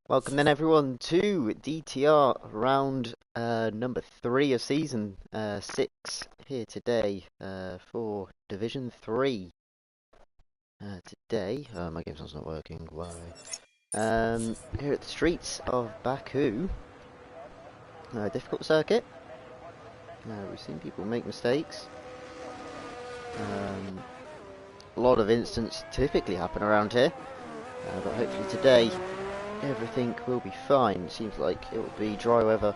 Welcome then everyone to DTR round number 3 of season 6 here today for Division 3. Today, my game sound's not working, why? Here at the streets of Baku, difficult circuit. We've seen people make mistakes. A lot of incidents typically happen around here, but hopefully today everything will be fine. It seems like it will be dry weather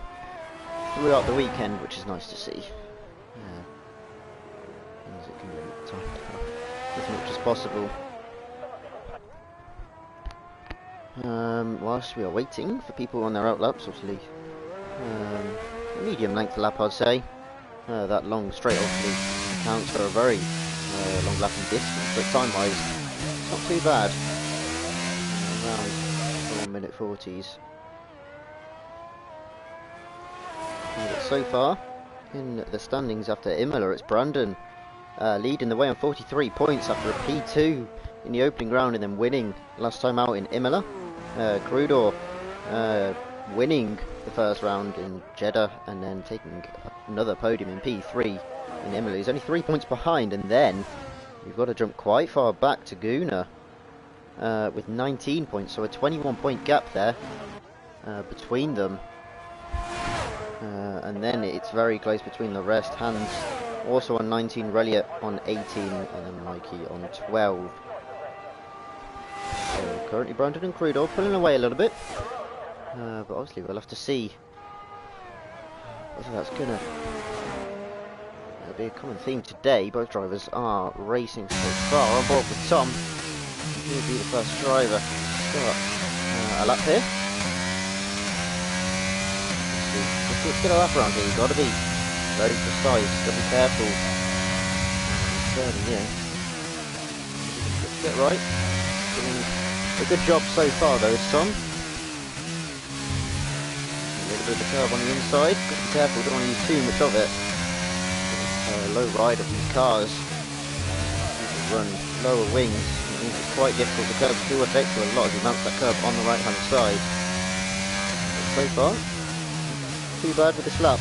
throughout the weekend, which is nice to see. Means it can be timed as much as possible. Whilst we are waiting for people on their out laps, obviously a medium length lap I'd say. That long straight obviously counts for a very long lapping distance, but time wise it's not too bad. Around 4-minute 40s. But so far in the standings after Imola, it's Brandon leading the way on 43 points after a P2 in the opening round and then winning last time out in Imola. Crudor winning the first round in Jeddah and then taking another podium in P3 in Imola. He's only 3 points behind, and then you've got to jump quite far back to Guna with 19 points, so a 21-point gap there between them. And then it's very close between the rest. Hans also on 19, Reliot on 18, and then Mikey on 12. So currently Brandon and Crudor pulling away a little bit, but obviously we'll have to see whether that's gonna be a common theme today. Both drivers are racing so far. On board with Tom. He'll be the first driver. Got a lap here. Let's get a lap around here. You've got to be very precise. Got to be careful. Yeah. Get right. Doing a good job so far though, Tom. A little bit of a curve on the inside. Got to be careful. Don't want to use too much of it. Low ride of these cars. Run lower wings. It means it's quite difficult. The curbs do affect you a lot as you mounts that curb on the right hand side. But so far, too bad for this lap.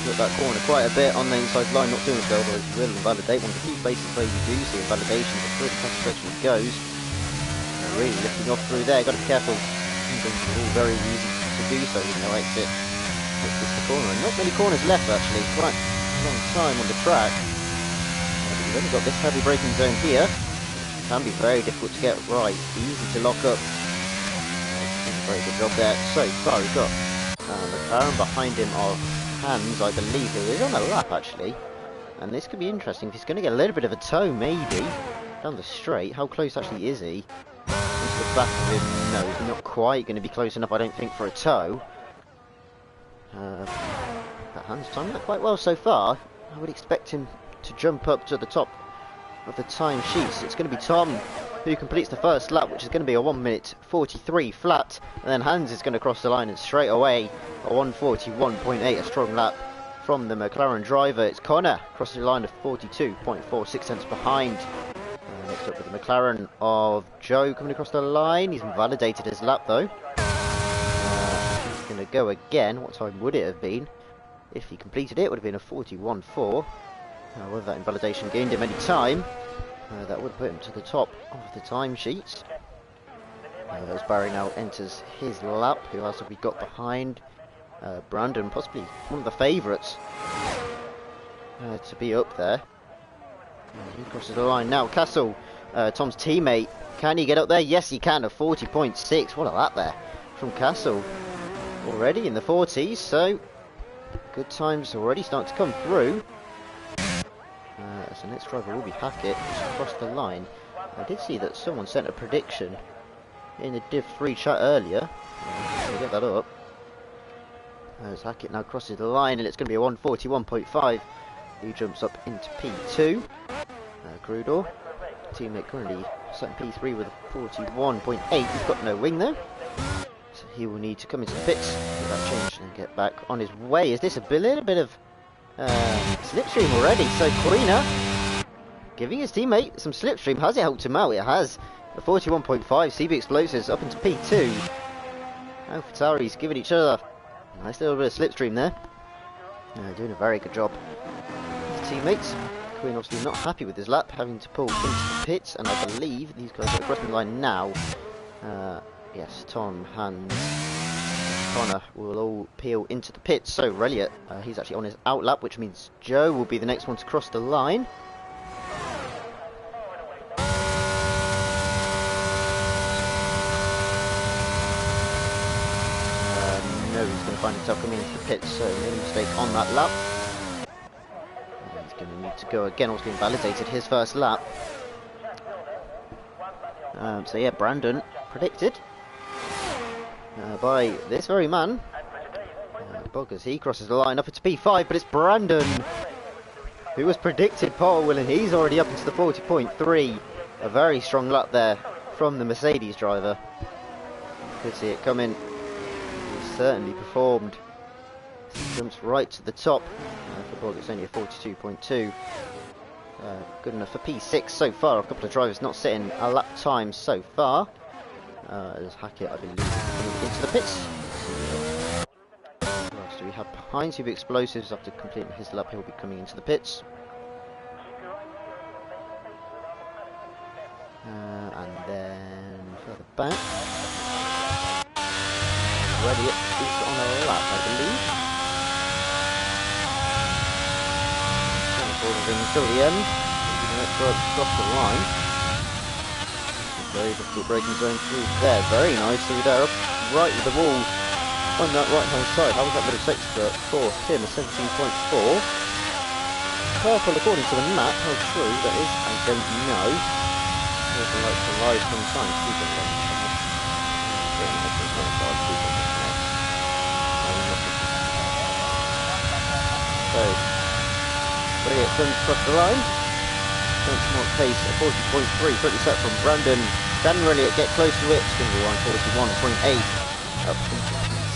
Look that corner quite a bit on the inside line, not too much though, but it will invalidate. One of the few places where you do see invalidation, but through the past section it goes. Really lifting off through there, got to be careful. It's all very easy to do so, you know, exit. Exit the corner, and not many corners left actually, quite a long time on the track. We've only got this heavy braking zone here, which can be very difficult to get right, easy to lock up. Very good job there. So far we've got McLaren behind him of Hans, I believe, who is on a lap actually. And this could be interesting if he's going to get a little bit of a tow maybe down the straight. How close actually is he? Into the back of him? No, he's not quite going to be close enough I don't think for a tow. But Hans timed that quite well so far. I would expect him to jump up to the top of the time sheets. It's going to be Tom who completes the first lap, which is going to be a 1-minute 43 flat, and then Hans is going to cross the line and straight away a 1:41.8, a strong lap from the McLaren driver. It's Connor crossing the line of 42.46 cents behind. Next up with the McLaren of Joe coming across the line. He's validated his lap though. He's going to go again. What time would it have been if he completed it? It would have been a 41.4. Whether that invalidation gained him any time, that would put him to the top of the timesheets. As Barry now enters his lap, who else have we got behind? Brandon, possibly one of the favourites to be up there. He crosses the line now. Castle, Tom's teammate, can he get up there? Yes, he can. A 40.6. What a lap there from Castle. Already in the 40s, so good times already starting to come through. So next driver will be Hackett, who's crossed the line. I did see that someone sent a prediction in the Div 3 chat earlier. We'll get that up. As Hackett now crosses the line, and it's going to be a 1:41.5. He jumps up into P2. Crudor, teammate currently set in P3 with a 41.8. He's got no wing there, so he will need to come into the pits with that change and get back on his way. Is this a little bit of slipstream already? So Corina giving his teammate some slipstream. Has it helped him out? It has. The 41.5 CB Explosives up into P2. AlphaTauri's giving each other a nice little bit of slipstream there. Doing a very good job. His teammates. Queen obviously not happy with his lap, having to pull into the pits, and I believe these guys are crossing the line now. Yes, Tom, Hans, Connor will all peel into the pits. So Reliot, he's actually on his out lap, which means Joe will be the next one to cross the line. No, he's going to find himself coming into the pits, so made a mistake on that lap. He's going to need to go again, also invalidated his first lap. So yeah, Brandon predicted by this very man. Boggers, he crosses the line up into P5, but it's Brandon who was predicted pole, and he's already up into the 40.3. A very strong lap there from the Mercedes driver. Could see it coming. He certainly performed. Jumps right to the top. For Boggers, only a 42.2. Good enough for P6 so far. A couple of drivers not sitting a lap time so far. There's Hackett, I believe, coming into the pits. What else do we have behind? CB Explosives, after completing his lap, he'll be coming into the pits. And then further back, Ready is on a lap, I believe. Until the end, across the line. Very difficult braking zone through there. Very nicely there, up right with the wall on that right hand side. How was that bit of extra for him? A 17.4. Purple according to the map. How true that is, I don't know. There's a like to lie sometimes. So, Brilliant, comes across the line. Benchmark pace at 40.3, pretty set from Brandon. Can Reliot get close to it? It's going to be around 41.8. Up to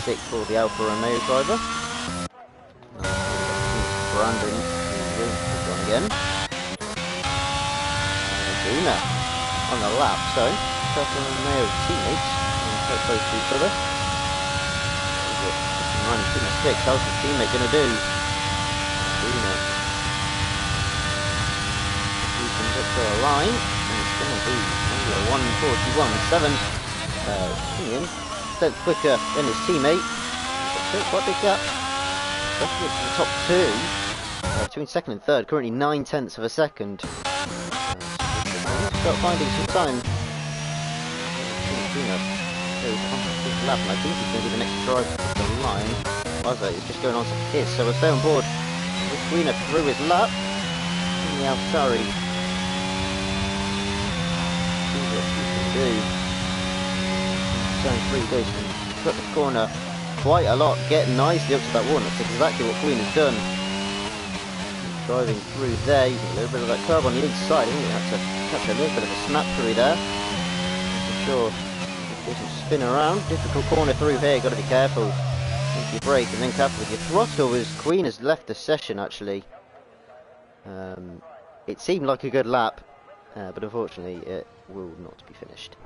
6 for the Alfa Romeo driver. Brandon is on again. Laguna on the lap, so Alfa Romeo teammates quite close to each other. Running 2.6, how's his teammate going to do? Laguna. Up to the line, and it's going to be under 141.7. Coming in, 10th quicker than his teammate. Still quite a big gap, especially to the top two. Between second and third, currently 9/10 of a second. Start finding some time. Lap, and I think he's going to be the next driver to the line. Mazza is just going on to his, so we'll stay on board with Wiener through his lap. And the AlphaTauri. Zone 3 goes from cut the corner quite a lot, get nicely up to that wall. That's exactly what Queen has done. Driving through there, using a little bit of that curve on the inside. I think we had to catch a little bit of a snap through there. For sure, it doesn't spin around. Difficult corner through here, got to be careful with your brake and then careful with your throttle, as Queen has left the session actually. It seemed like a good lap, but unfortunately it will not be finished.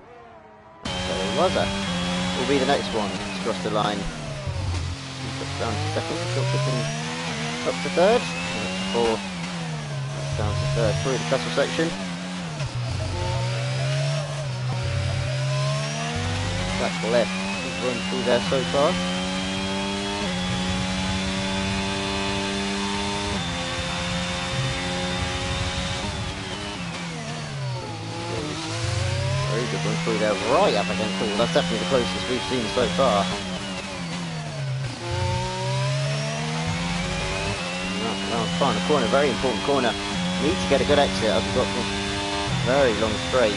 So Raza will be the next one to cross the line. Down to second, still picking up to third. Fourth, down to third through the castle section. Back left, he's run through there so far. Very good run through there, right up against the wall. That's definitely the closest we've seen so far. Final corner, very important corner. Need to get a good exit as we've got this very long straight.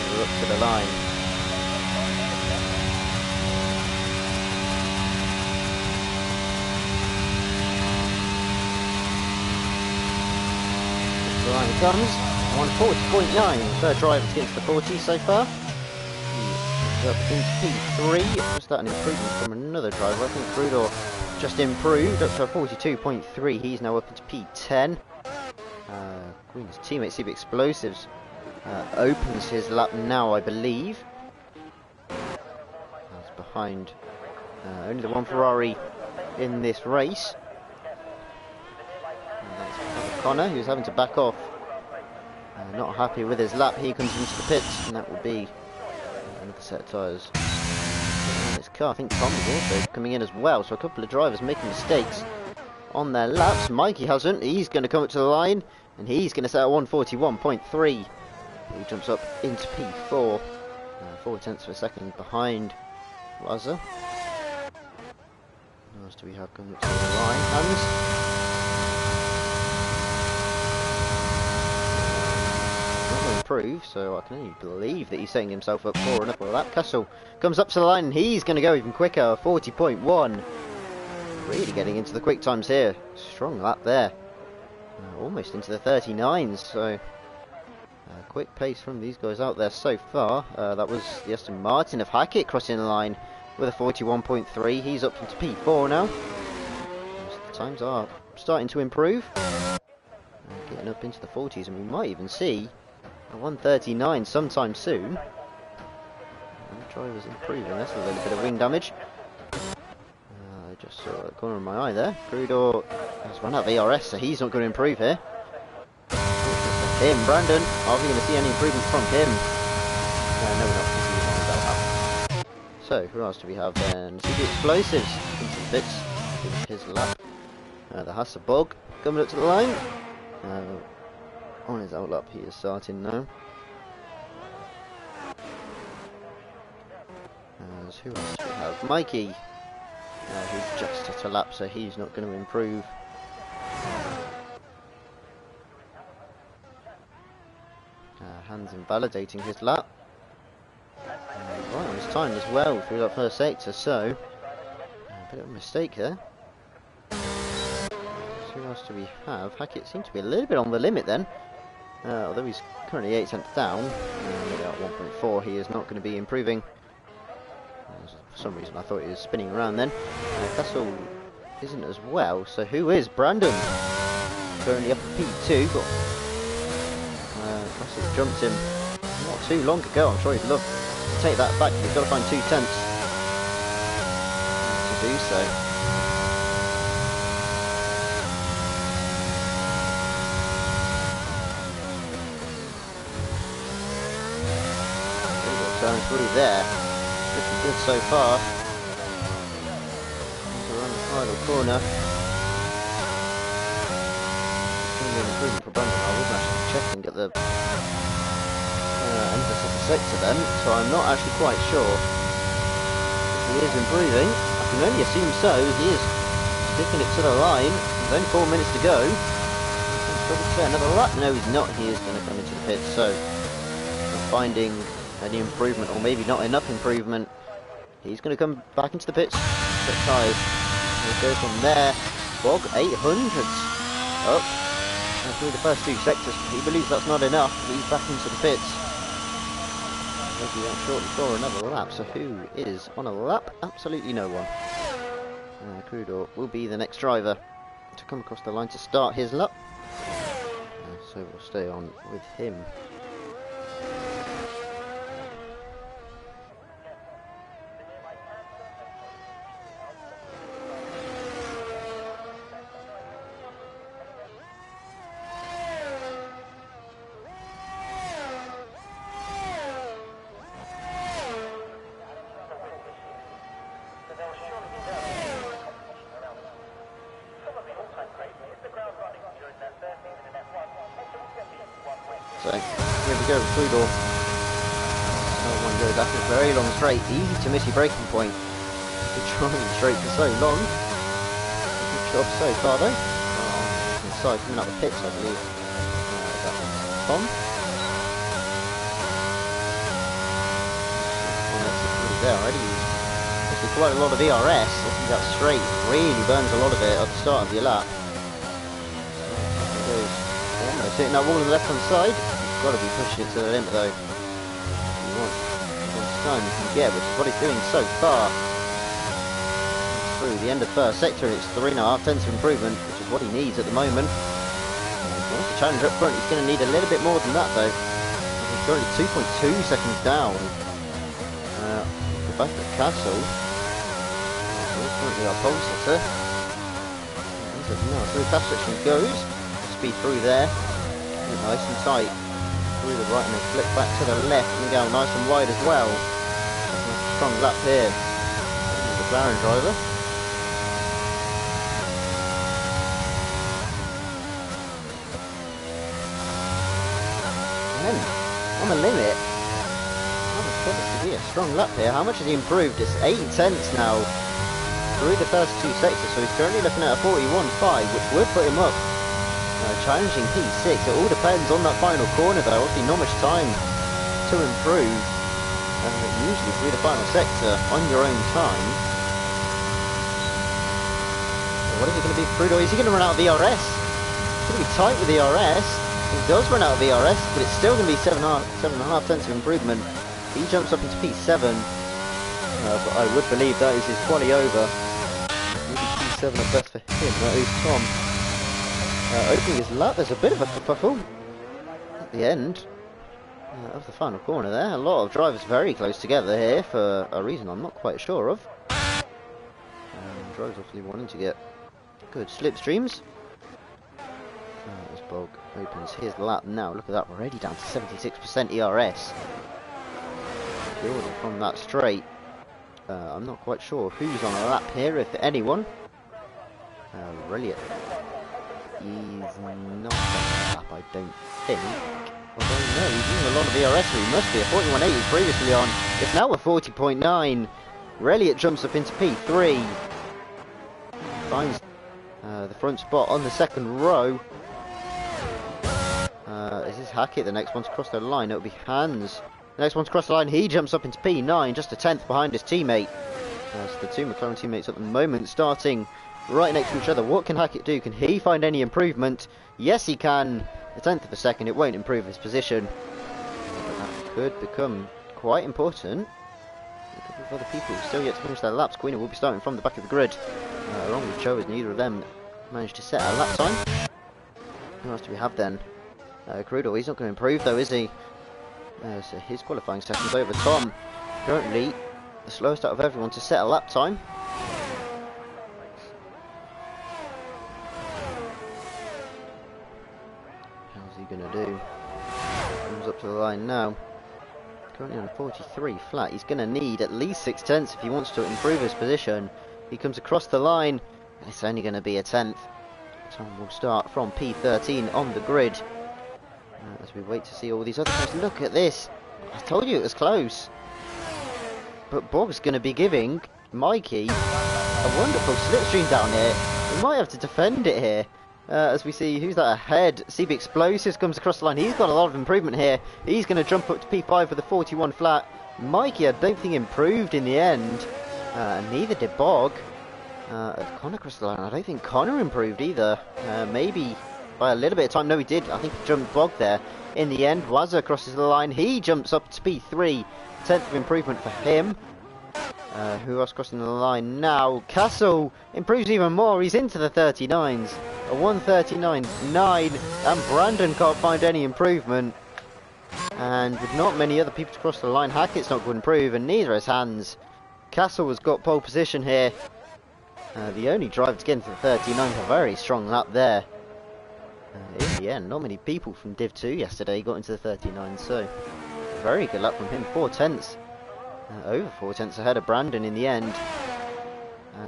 We're up to the line. The line comes. 140.9, third driver to get to the 40 so far. He's up into P3, just that an improvement from another driver. I think Crudor just improved up to a 42.3. He's now up into P10. His teammate CB Explosives opens his lap now, I believe. That's behind only the one Ferrari in this race. And that's Connor, who's having to back off. Not happy with his lap. He comes into the pits, and that will be another set of tyres. His car, I think Tom is also coming in as well, so a couple of drivers making mistakes on their laps. Mikey hasn't. He's going to come up to the line, and he's going to set at 141.3. He jumps up into P4, 4 tenths of a second behind Raza. Who else do we have coming up to the line? Hans. Improve, so I can only believe that he's setting himself up for another lap. Castle comes up to the line, and he's going to go even quicker, 40.1. Really getting into the quick times here. Strong lap there. Almost into the 39s, so quick pace from these guys out there so far. That was the Aston Martin of Hackett crossing the line with a 41.3. He's up into P4 now. The times are starting to improve. Getting up into the 40s, and we might even see a 139 sometime soon. The driver's improving. That's a little bit of wing damage. I just saw a corner of my eye there. Crudor has run out of ERS, so he's not going to improve here. Him, Brandon, are we going to see any improvement from him? No, we're not going to see anything about that. So, who else do we have then? CB Explosives into the pits. Finish his lap. The Hasselbog coming up to the line. On his out lap, he is starting now. Who else do we have? Mikey, who's just at a lap, so he's not going to improve. Hans invalidating his lap. Right on his time as well through that first sector, so a bit of a mistake there. Who else do we have? Hackett seems to be a little bit on the limit then. Although he's currently 8 tenths down, at 1.4, he is not going to be improving. For some reason I thought he was spinning around then. Castle isn't as well, so who is? Brandon! Currently up at P2, but Castle jumped him not too long ago. I'm sure he'd love to take that back, but he's got to find 2 tenths to do so. Going through there, looking good so far. Around the final corner. Improvement for Brandon. I wasn't actually checking at the emphasis of the sector then, so I'm not actually quite sure if he is improving. I can only assume so. He is sticking it to the line. There's only 4 minutes to go. He's probably to another lap. No, he's not. He is going to come into the pits, so not finding any improvement, or maybe not enough improvement. He's going to come back into the pits. Pit tyres. We'll go from there. Bog 800s up through the first 2 sectors. He believes that's not enough. He's back into the pits. Maybe that shortly for another lap. So who is on a lap? Absolutely no one. Crudor will be the next driver to come across the line to start his lap. So we'll stay on with him. So, here we go with Crudor. One goes after a very long straight. Easy to miss your braking point. Been trying straight for so long. Good job so far though. Inside coming out the pits, I believe. That one's Tom. There already. There's quite a lot of ERS. I think that straight really burns a lot of it at the start of your lap. Almost hitting that wall on the left hand side. You've got to be pushing it to the limit though. You want as much time you can get, which is what he's doing so far. Through the end of first sector, it's 3.5 tenths of improvement, which is what he needs at the moment. He wants to challenge up front. He's going to need a little bit more than that though. He's currently 2.2 seconds down. The back of Castle. Currently our pole sitter. Now through Castle section goes. Speed through there. Nice and tight. Through the right and then flip back to the left and go nice and wide as well. Strong lap here. The McLaren driver. And then on the limit. To be a strong lap here. How much has he improved? It's 8 tenths now through the first two sectors, so he's currently looking at a 41.5, which would put him up challenging P6. It all depends on that final corner though. Obviously not much time to improve. Usually through the final sector on your own time. So what is it going to be for Crudo? Is he going to run out of ERS? It's going to be tight with ERS. He does run out of ERS, but it's still going to be 7.5 tenths of improvement. He jumps up into P7. But I would believe that is his quali over. Maybe P7 at best for him. That is Tom. Opening his lap, there's a bit of a kerfuffle at the end of the final corner there. A lot of drivers very close together here for a reason I'm not quite sure of. Drivers obviously wanting to get good slipstreams. As Bog opens his lap now, look at that, we're already down to 76% ERS. Building from that straight. I'm not quite sure who's on a lap here, if anyone. Brilliant. He's not on a lap, I don't think. Although no, he's using a lot of ERS, so he must be. A 41.8 previously on. It's now a 40.9. Reliot jumps up into P3. Finds the front spot on the second row. Is this Hackett the next one to cross the line? It'll be Hans. The next one to cross the line, he jumps up into P9, just a tenth behind his teammate. So the two McLaren teammates at the moment starting right next to each other. What can Hackett do? Can he find any improvement? Yes, he can. A tenth of a second, it won't improve his position. But that could become quite important. A couple of other people still yet to finish their laps. Queener will be starting from the back of the grid, along with Joe, as neither of them managed to set a lap time. Who else do we have then? Crudo, he's not going to improve though, is he? So his qualifying session's over. Tom, currently the slowest out of everyone to set a lap time. How's he going to do? Comes up to the line now. Currently on 43 flat. He's going to need at least 6 tenths if he wants to improve his position. He comes across the line, and it's only going to be a tenth. Tom will start from P13 on the grid. As we wait to see all these other guys. Look at this. I told you it was close. But Bob's going to be giving Mikey a wonderful slipstream down here. We might have to defend it here. As we see, who's that ahead? CB Explosives comes across the line. He's got a lot of improvement here. He's going to jump up to P5 with a 41 flat. Mikey, I don't think improved in the end. Neither did Bog. Connor across the line. I don't think Connor improved either. Maybe by a little bit of time. No, he did. I think he jumped Bog there. In the end, Wazza crosses the line. He jumps up to P3. 10th of improvement for him. Who else crossing the line now? Castle improves even more. He's into the 39s. A 139.9. And Brandon can't find any improvement. And with not many other people to cross the line, Hackett's not going to improve. And neither has Hans. Castle has got pole position here. The only driver to get into the 39s. A very strong lap there. In the end, not many people from Div 2 yesterday got into the 39, so very good lap from him. 4 tenths, over 4 tenths ahead of Brandon in the end.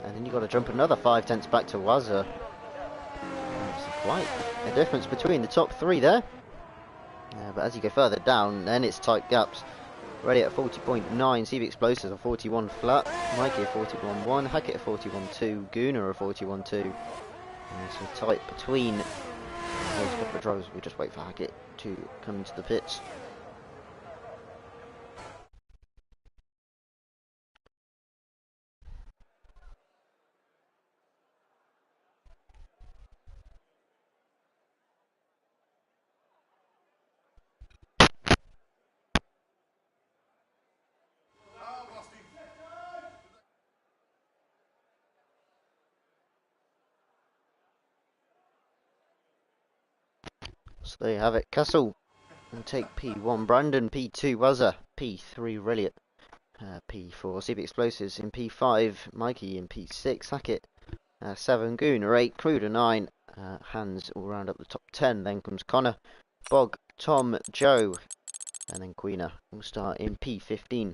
And then you've got to jump another 5 tenths back to Wazza. Quite a difference between the top 3 there. But as you go further down, then it's tight gaps. Ready at 40.9, CV Explosives are 41 flat, Mikey at 41.1, Hackett at 41.2, Gooner at 41.2. So tight between those couple of drivers. We'll just wait for Hackett to come into the pits. So there you have it. Castle and take P1. Brandon P2. Wazza P3. Reliot P4. CB Explosives in P5. Mikey in P6. Hackett 7. Gooner 8. Cruder 9. Hans all round up the top 10. Then comes Connor, Bog, Tom, Joe, and then Queener will start in P15.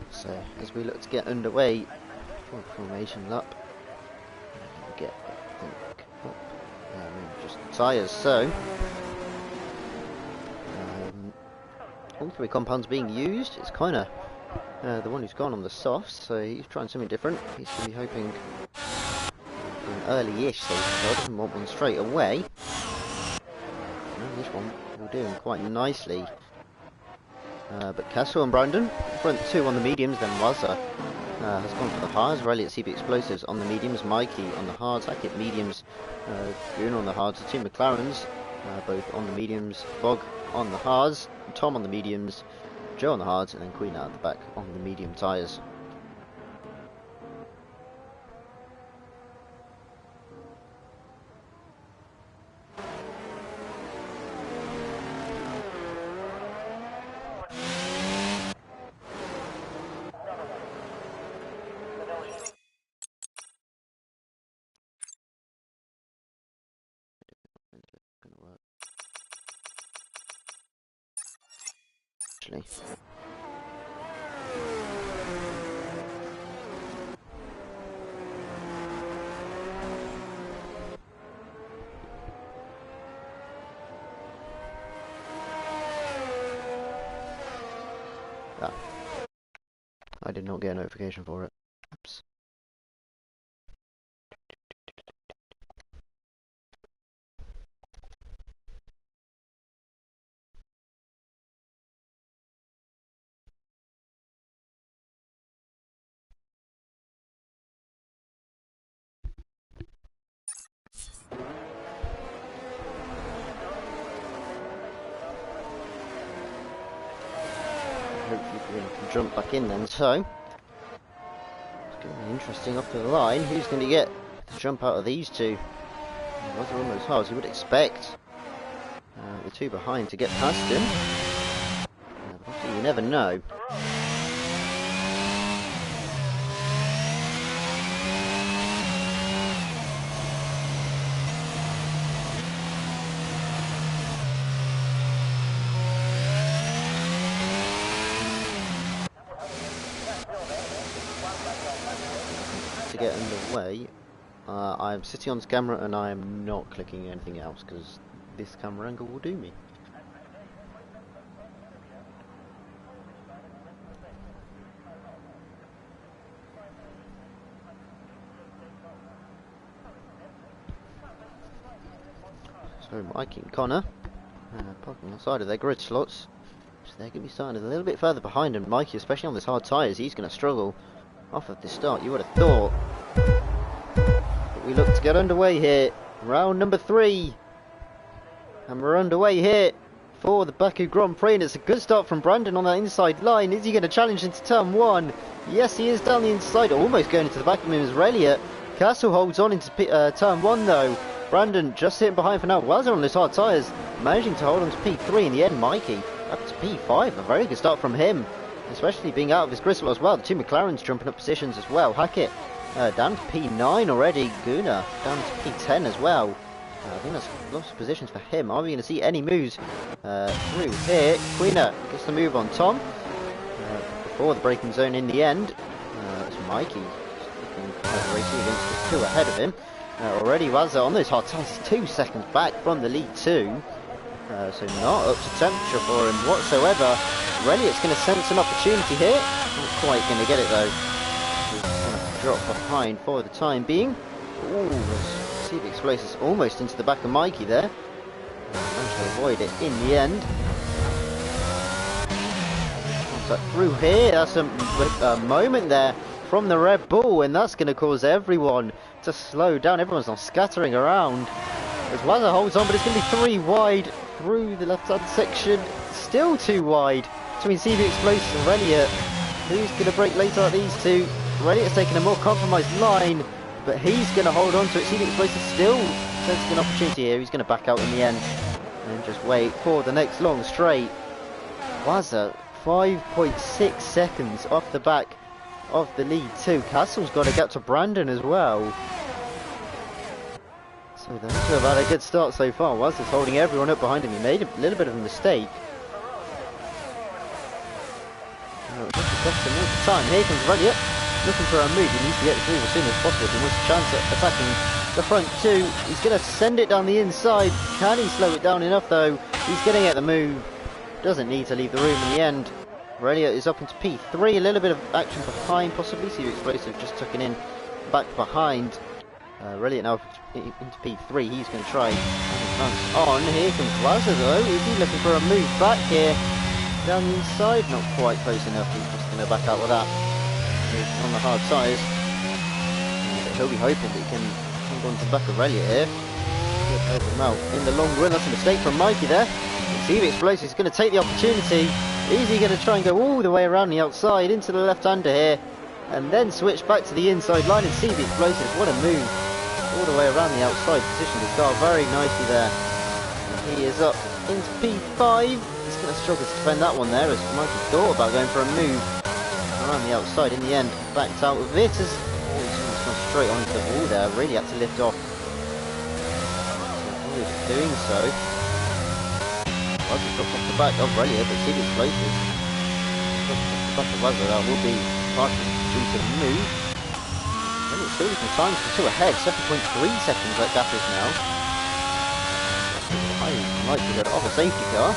So as we look to get underway, full formation lap, get up, just the tyres. So all three compounds being used. It's kind of the one who's gone on the softs, so he's trying something different. He's going to be hoping for an early-ish safety car. Doesn't want one straight away. And this one will do him quite nicely. But Castle and Brandon, front two on the mediums, then Wazza has gone for the hards. Riley at CB Explosives on the mediums, Mikey on the hards, Hackett mediums, Bruno on the hards, the two McLarens both on the mediums, Bog on the hards, Tom on the mediums, Joe on the hards, and then Queen out at the back on the medium tyres. Actually. Ah. I did not get a notification for it. Oops. Hopefully we can jump back in then. So it's going to be interesting off to the line. Who's going to get the jump out of these two? Those are almost hard as you would expect. The two behind to get past him. Obviously you never know. To get underway, I'm sitting on this camera and I am not clicking anything else because this camera angle will do me. So Mike and Connor parking outside of their grid slots. Just they're going to be starting a little bit further behind, and Mikey, especially on this hard tyres, he's going to struggle off of the start, you would have thought. But we look to get underway here, round number 3. And we're underway here for the Baku Grand Prix, and it's a good start from Brandon on that inside line. Is he going to challenge into turn 1? Yes, he is down the inside, almost going into the back of him as Relia. Castle holds on into turn 1 though. Brandon just sitting behind for now. Wazza on those hard tyres, managing to hold on to P3 in the end. Mikey up to P5, a very good start from him, especially being out of his crystal as well. The two McLarens jumping up positions as well. Hackett down to P9 already. Guna down to P10 as well. I think that's lots of positions for him. Are we going to see any moves through here? Queener gets the move on Tom before the braking zone in the end. It's Mikey looking racing against the 2 ahead of him. Already Wazza on those hard tyres, 2 seconds back from the lead 2. So not up to temperature for him whatsoever. Elliot's going to sense an opportunity here. Not quite going to get it though. He's going to drop behind for the time being. Ooh, see the explosives almost into the back of Mikey there. Managed to avoid it in the end. Contact through here. That's a moment there from the Red Bull, and that's going to cause everyone to slow down. Everyone's not scattering around as Wazza holds on, but it's going to be 3 wide through the left hand section. Still 2 wide between CV Explosives and Reliot. Who's going to break later out these two? Reliot's taking a more compromised line, but he's going to hold on to it. CV Explosives still sensing an opportunity here. He's going to back out in the end and just wait for the next long straight. Wazza 5.6 seconds off the back of the lead 2. Castle's got to get to Brandon as well. So they must have had a good start so far. Wazza's holding everyone up behind him. He made a little bit of a mistake. More time. Here comes Reliot, looking for a move. He needs to get through as soon as possible if he wants a chance at attacking the front 2. He's going to send it down the inside. Can he slow it down enough though? He's going to get the move. Doesn't need to leave the room in the end. Reliot is up into P3. A little bit of action behind possibly. See Explosive just tucking in back behind. Reliot now into P3. He's going to try on. Here comes Wazza though. Is he looking for a move back here? Down the inside, not quite close enough. He's just going to back out with that. He's on the hard tyres. He'll be hoping that he can hold on to the back of Reliot here. Help him out in the long run. That's a mistake from Mikey there. CV Explosive is going to take the opportunity. Is he going to try and go all the way around the outside into the left-hander here, and then switch back to the inside line? And CV Explosive, what a move! All the way around the outside, positioned his car very nicely there. And he is up into P5. He's going to struggle to defend that one there, as Mikey thought about going for a move around the outside. In the end, backed out with it as he's gone straight onto the wall there. Really had to lift off. So doing so. Wazza dropped off the back of Reliot, but CV Explosive dropped off the back of Wazza. That will be partially due to the move. Reliot still losing time to 2 ahead, 7.3 seconds that gap is now. High likelihood of a safety car.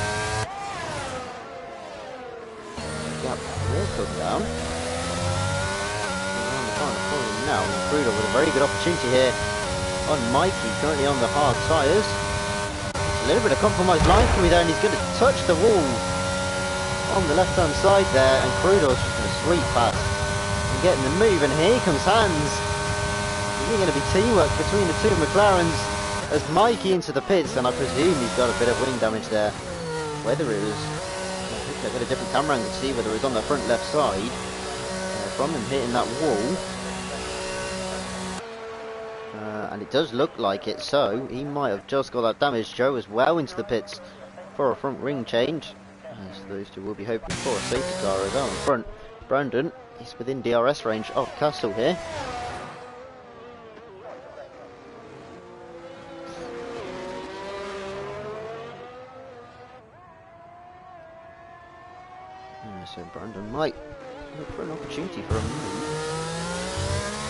Gap will come down. Around the final corner now. Crudo with a very good opportunity here on Mikey, currently on the hard tyres. A little bit of compromised line for me there, and he's going to touch the wall on the left hand side there, and Crudo's just going to sweep past and getting the move. And here comes Hans. Is it going to be teamwork between the 2 McLarens as Mikey into the pits? And I presume he's got a bit of wing damage there. Whether it was, I think I've got a different camera angle to see whether it was on the front left side from him hitting that wall. And it does look like it, so he might have just got that damage. Joe as well into the pits for a front ring change. So those two will be hoping for a safety car as well in front. Brandon is within DRS range of Castle here. So Brandon might look for an opportunity for a move.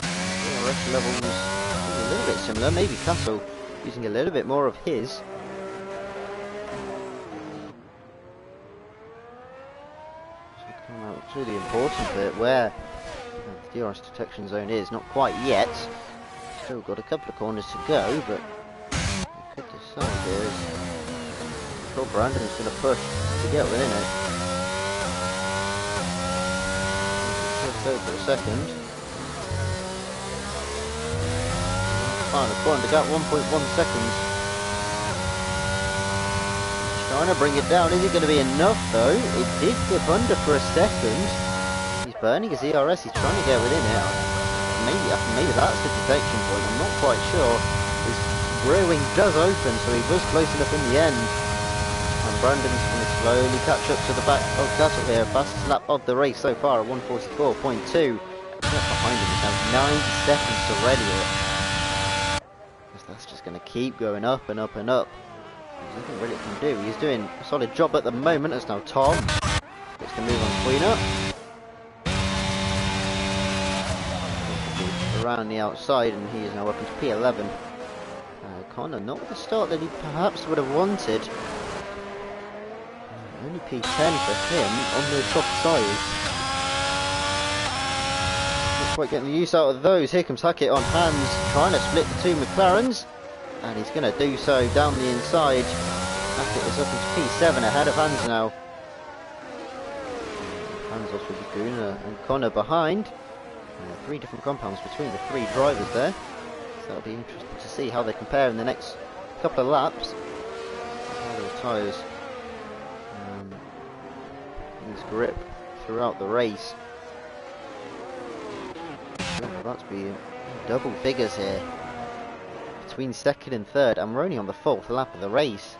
DRS levels a little bit similar, maybe Castle using a little bit more of his. So come out to the important bit where the DRS detection zone is, not quite yet. Still got a couple of corners to go, but we could decide here is sure Brandon is going to push to get within it. So for a second. Final corner, they got 1.1 seconds. Trying to bring it down. Is it going to be enough though? It did dip under for a second. He's burning his ERS. He's trying to get within it. Maybe that's the detection point. I'm not quite sure. His rear wing does open, so he was close enough in the end. And Brandon's going to slowly catch up to the back of Castle here. Fastest lap of the race so far at 1:44.2. Behind him is now 90 seconds to ready it. That's just going to keep going up and up and up. There's nothing really can do. He's doing a solid job at the moment. As now Tom gets to move on cleaner. Around the outside, and he is now up into P11. Connor, not the start that he perhaps would have wanted. Only P10 for him on the top tyres. Not quite getting the use out of those. Here comes Hackett on hands, trying to split the two McLarens, and he's going to do so down the inside. Hackett is up into P7 ahead of Hans now. Hans also with Guna and Connor behind. 3 different compounds between the 3 drivers there. So that'll be interesting to see how they compare in the next couple of laps. How those tyres his grip throughout the race. We're about to be in double figures here between 2nd and 3rd, and we're only on the 4th lap of the race.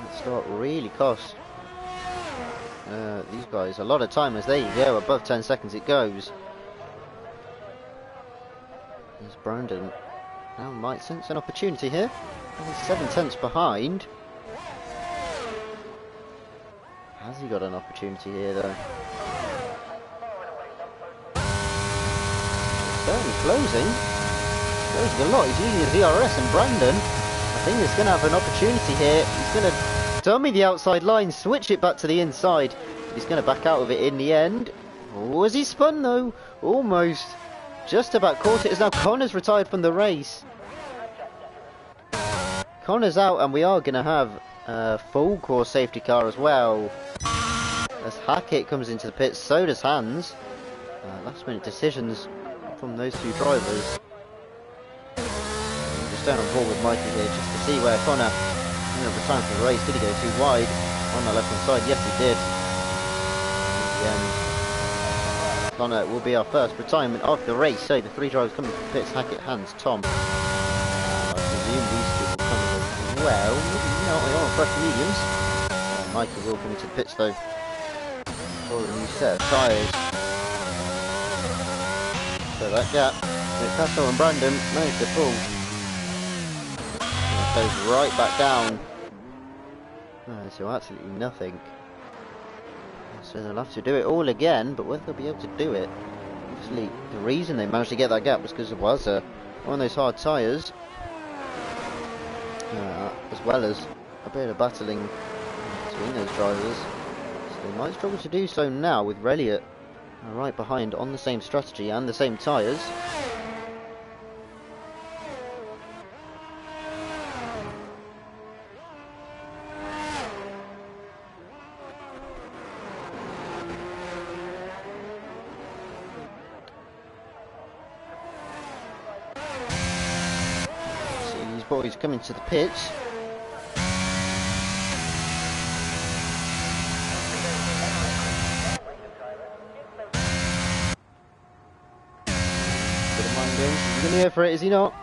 That start really cost these guys a lot of time, as there you go, above 10 seconds it goes. There's Brandon. Now might sense an opportunity here. Only 7/10 behind. Has he got an opportunity here though? Certainly closing. Closing a lot. He's using his DRS, and Brandon, I think he's going to have an opportunity here. He's going to dummy the outside line, switch it back to the inside. He's going to back out of it in the end. Was he spun though? Almost. Just about caught it, as now Connor's retired from the race. Connor's out, and we are going to have a full course safety car as well. As Hackett comes into the pits, so does Hans. Last minute decisions from those 2 drivers. Just down on board with Mikey here just to see where Connor ended up retiring from the race. Did he go too wide on the left hand side? Yes he did. Connor will be our first retirement of the race. So the 3 drivers coming from the pits: Hackett, Hans, Tom. I presume these 2 will come as well. They are fresh mediums. Mikey will come into the pits though for a new set of tyres. So that gap, Castle and Brandon managed to pull. And it goes right back down. So absolutely nothing. So they'll have to do it all again, but whether they'll be able to do it, obviously the reason they managed to get that gap was because it was one of those hard tyres, as well as a bit of battling between those drivers. So they might struggle to do so now with Reliot right behind on the same strategy and the same tyres. Boys coming to the pits. He's going to go for it, is he not?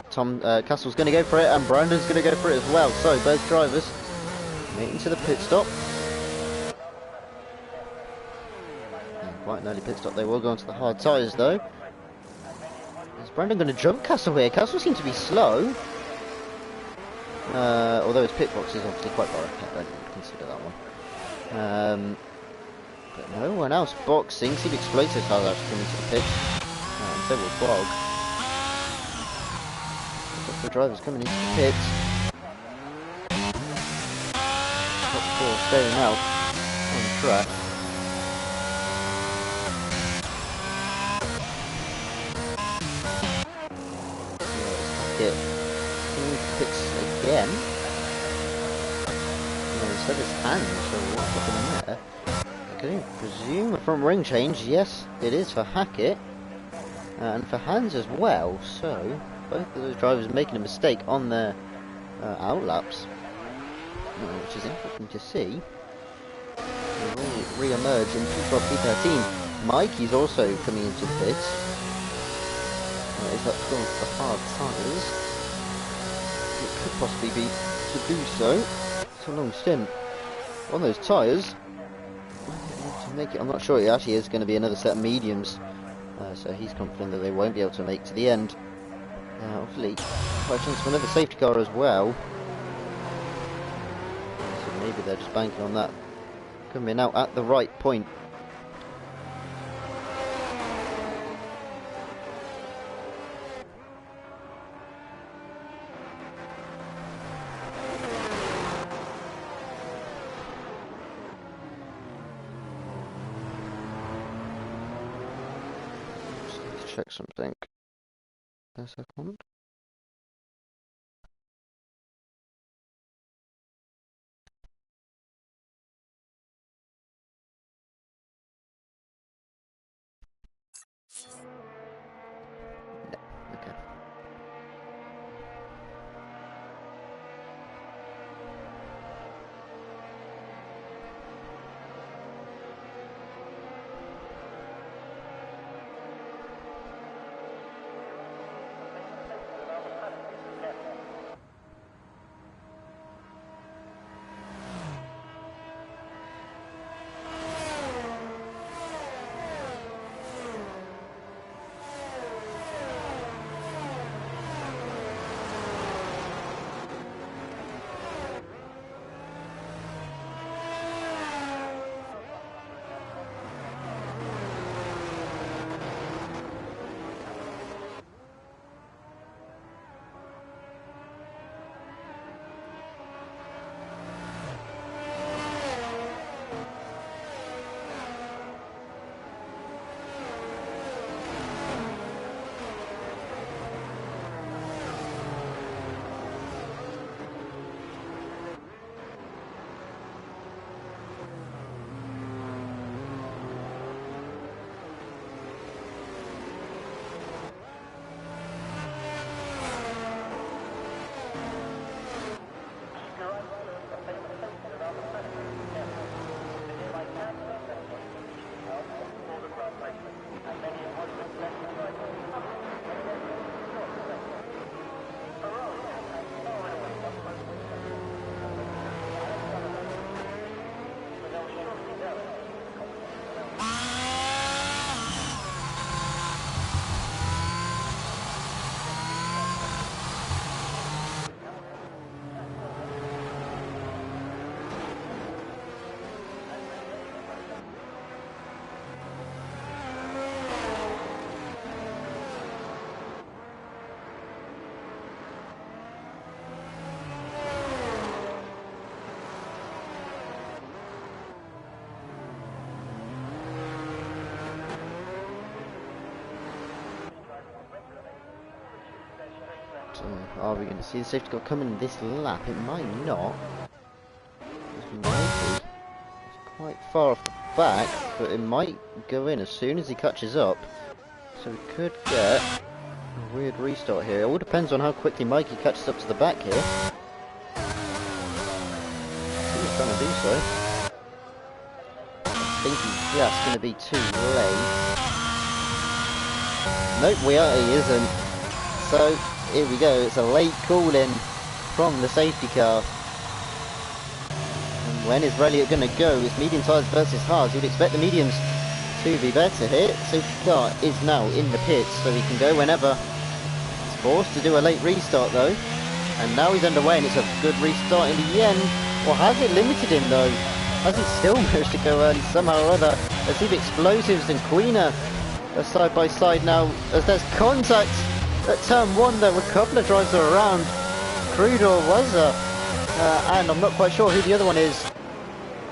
Tom Castle's going to go for it, and Brandon's going to go for it as well. So both drivers making to the pit stop. Quite an early pit stop. They will go onto the hard tyres though. Is Brandon going to jump Castle here? Castle seems to be slow. Although his pit box is obviously quite far ahead, I don't consider that one. But no one else boxing. See the explosive cars actually coming to the pit. And so will Bog. The drivers coming into the pit. Top 4 staying out on the track. Pits again. So this hand, so what's happening there? can presume a front ring change. Yes, it is for Hackett and for Hans as well. So both of those drivers making a mistake on their outlaps, which is interesting to see. They will re-emerge in P12, P13. Mikey's also coming into the pits. Is up to the hard tyres. It could possibly be to do so. It's a long stint on those tyres. To make it, I'm not sure. It actually is going to be another set of mediums, so he's confident that they won't be able to make to the end. Hopefully, quite a chance for another safety car as well. So maybe they're just banking on that coming out at the right point. Check something. A second. No. Okay. Are we going to see the safety car coming this lap? It might not. It might be. It's quite far off the back, but it might go in as soon as he catches up. So we could get a weird restart here. It all depends on how quickly Mikey catches up to the back here. He's trying to do so. I think he's just going to be too late. Nope, he isn't. So here we go, it's a late call-in from the safety car. And when is Elliott going to go? It's medium tyres versus hards. You'd expect the mediums to be better here. The safety car is now in the pits, so he can go whenever. He's forced to do a late restart though. And now he's underway and it's a good restart in the end. Or has it limited him though? Has he still managed to go early somehow or other? Let's see if Explosives and Queener are side by side now as there's contact. At turn 1 there were a couple of drives around. Crudor was and I'm not quite sure who the other one is.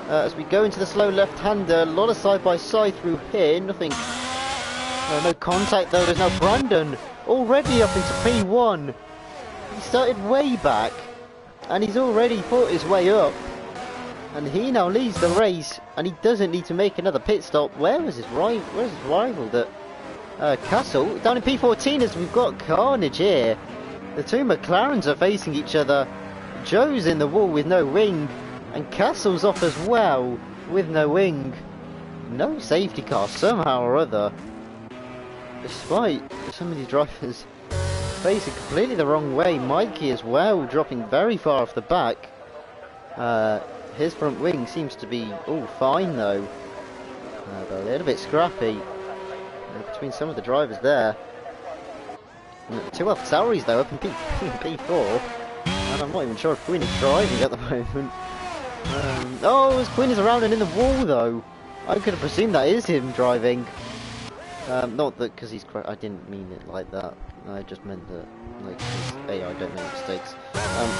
As we go into the slow left-hander, a lot of side-by-side through here, nothing. No contact though, there's now Brandon, already up into P1. He started way back, and he's already fought his way up. And he now leads the race, and he doesn't need to make another pit stop. Where's his rival? That Castle down in P14 as we've got carnage here. The two McLarens are facing each other. Joe's in the wall with no wing, and Castle's off as well with no wing. No safety car somehow or other. Despite some of these drivers facing completely the wrong way. Mikey as well dropping very far off the back. His front wing seems to be all fine though, but a little bit scrappy between some of the drivers there. Two AlphaTauris though up in P4, and I'm not even sure if Quinn is driving at the moment. Oh, his Quinn is around and in the wall though. I could have presumed that is him driving. Not that because he's I didn't mean it like that. I just meant that like his AI don't make mistakes.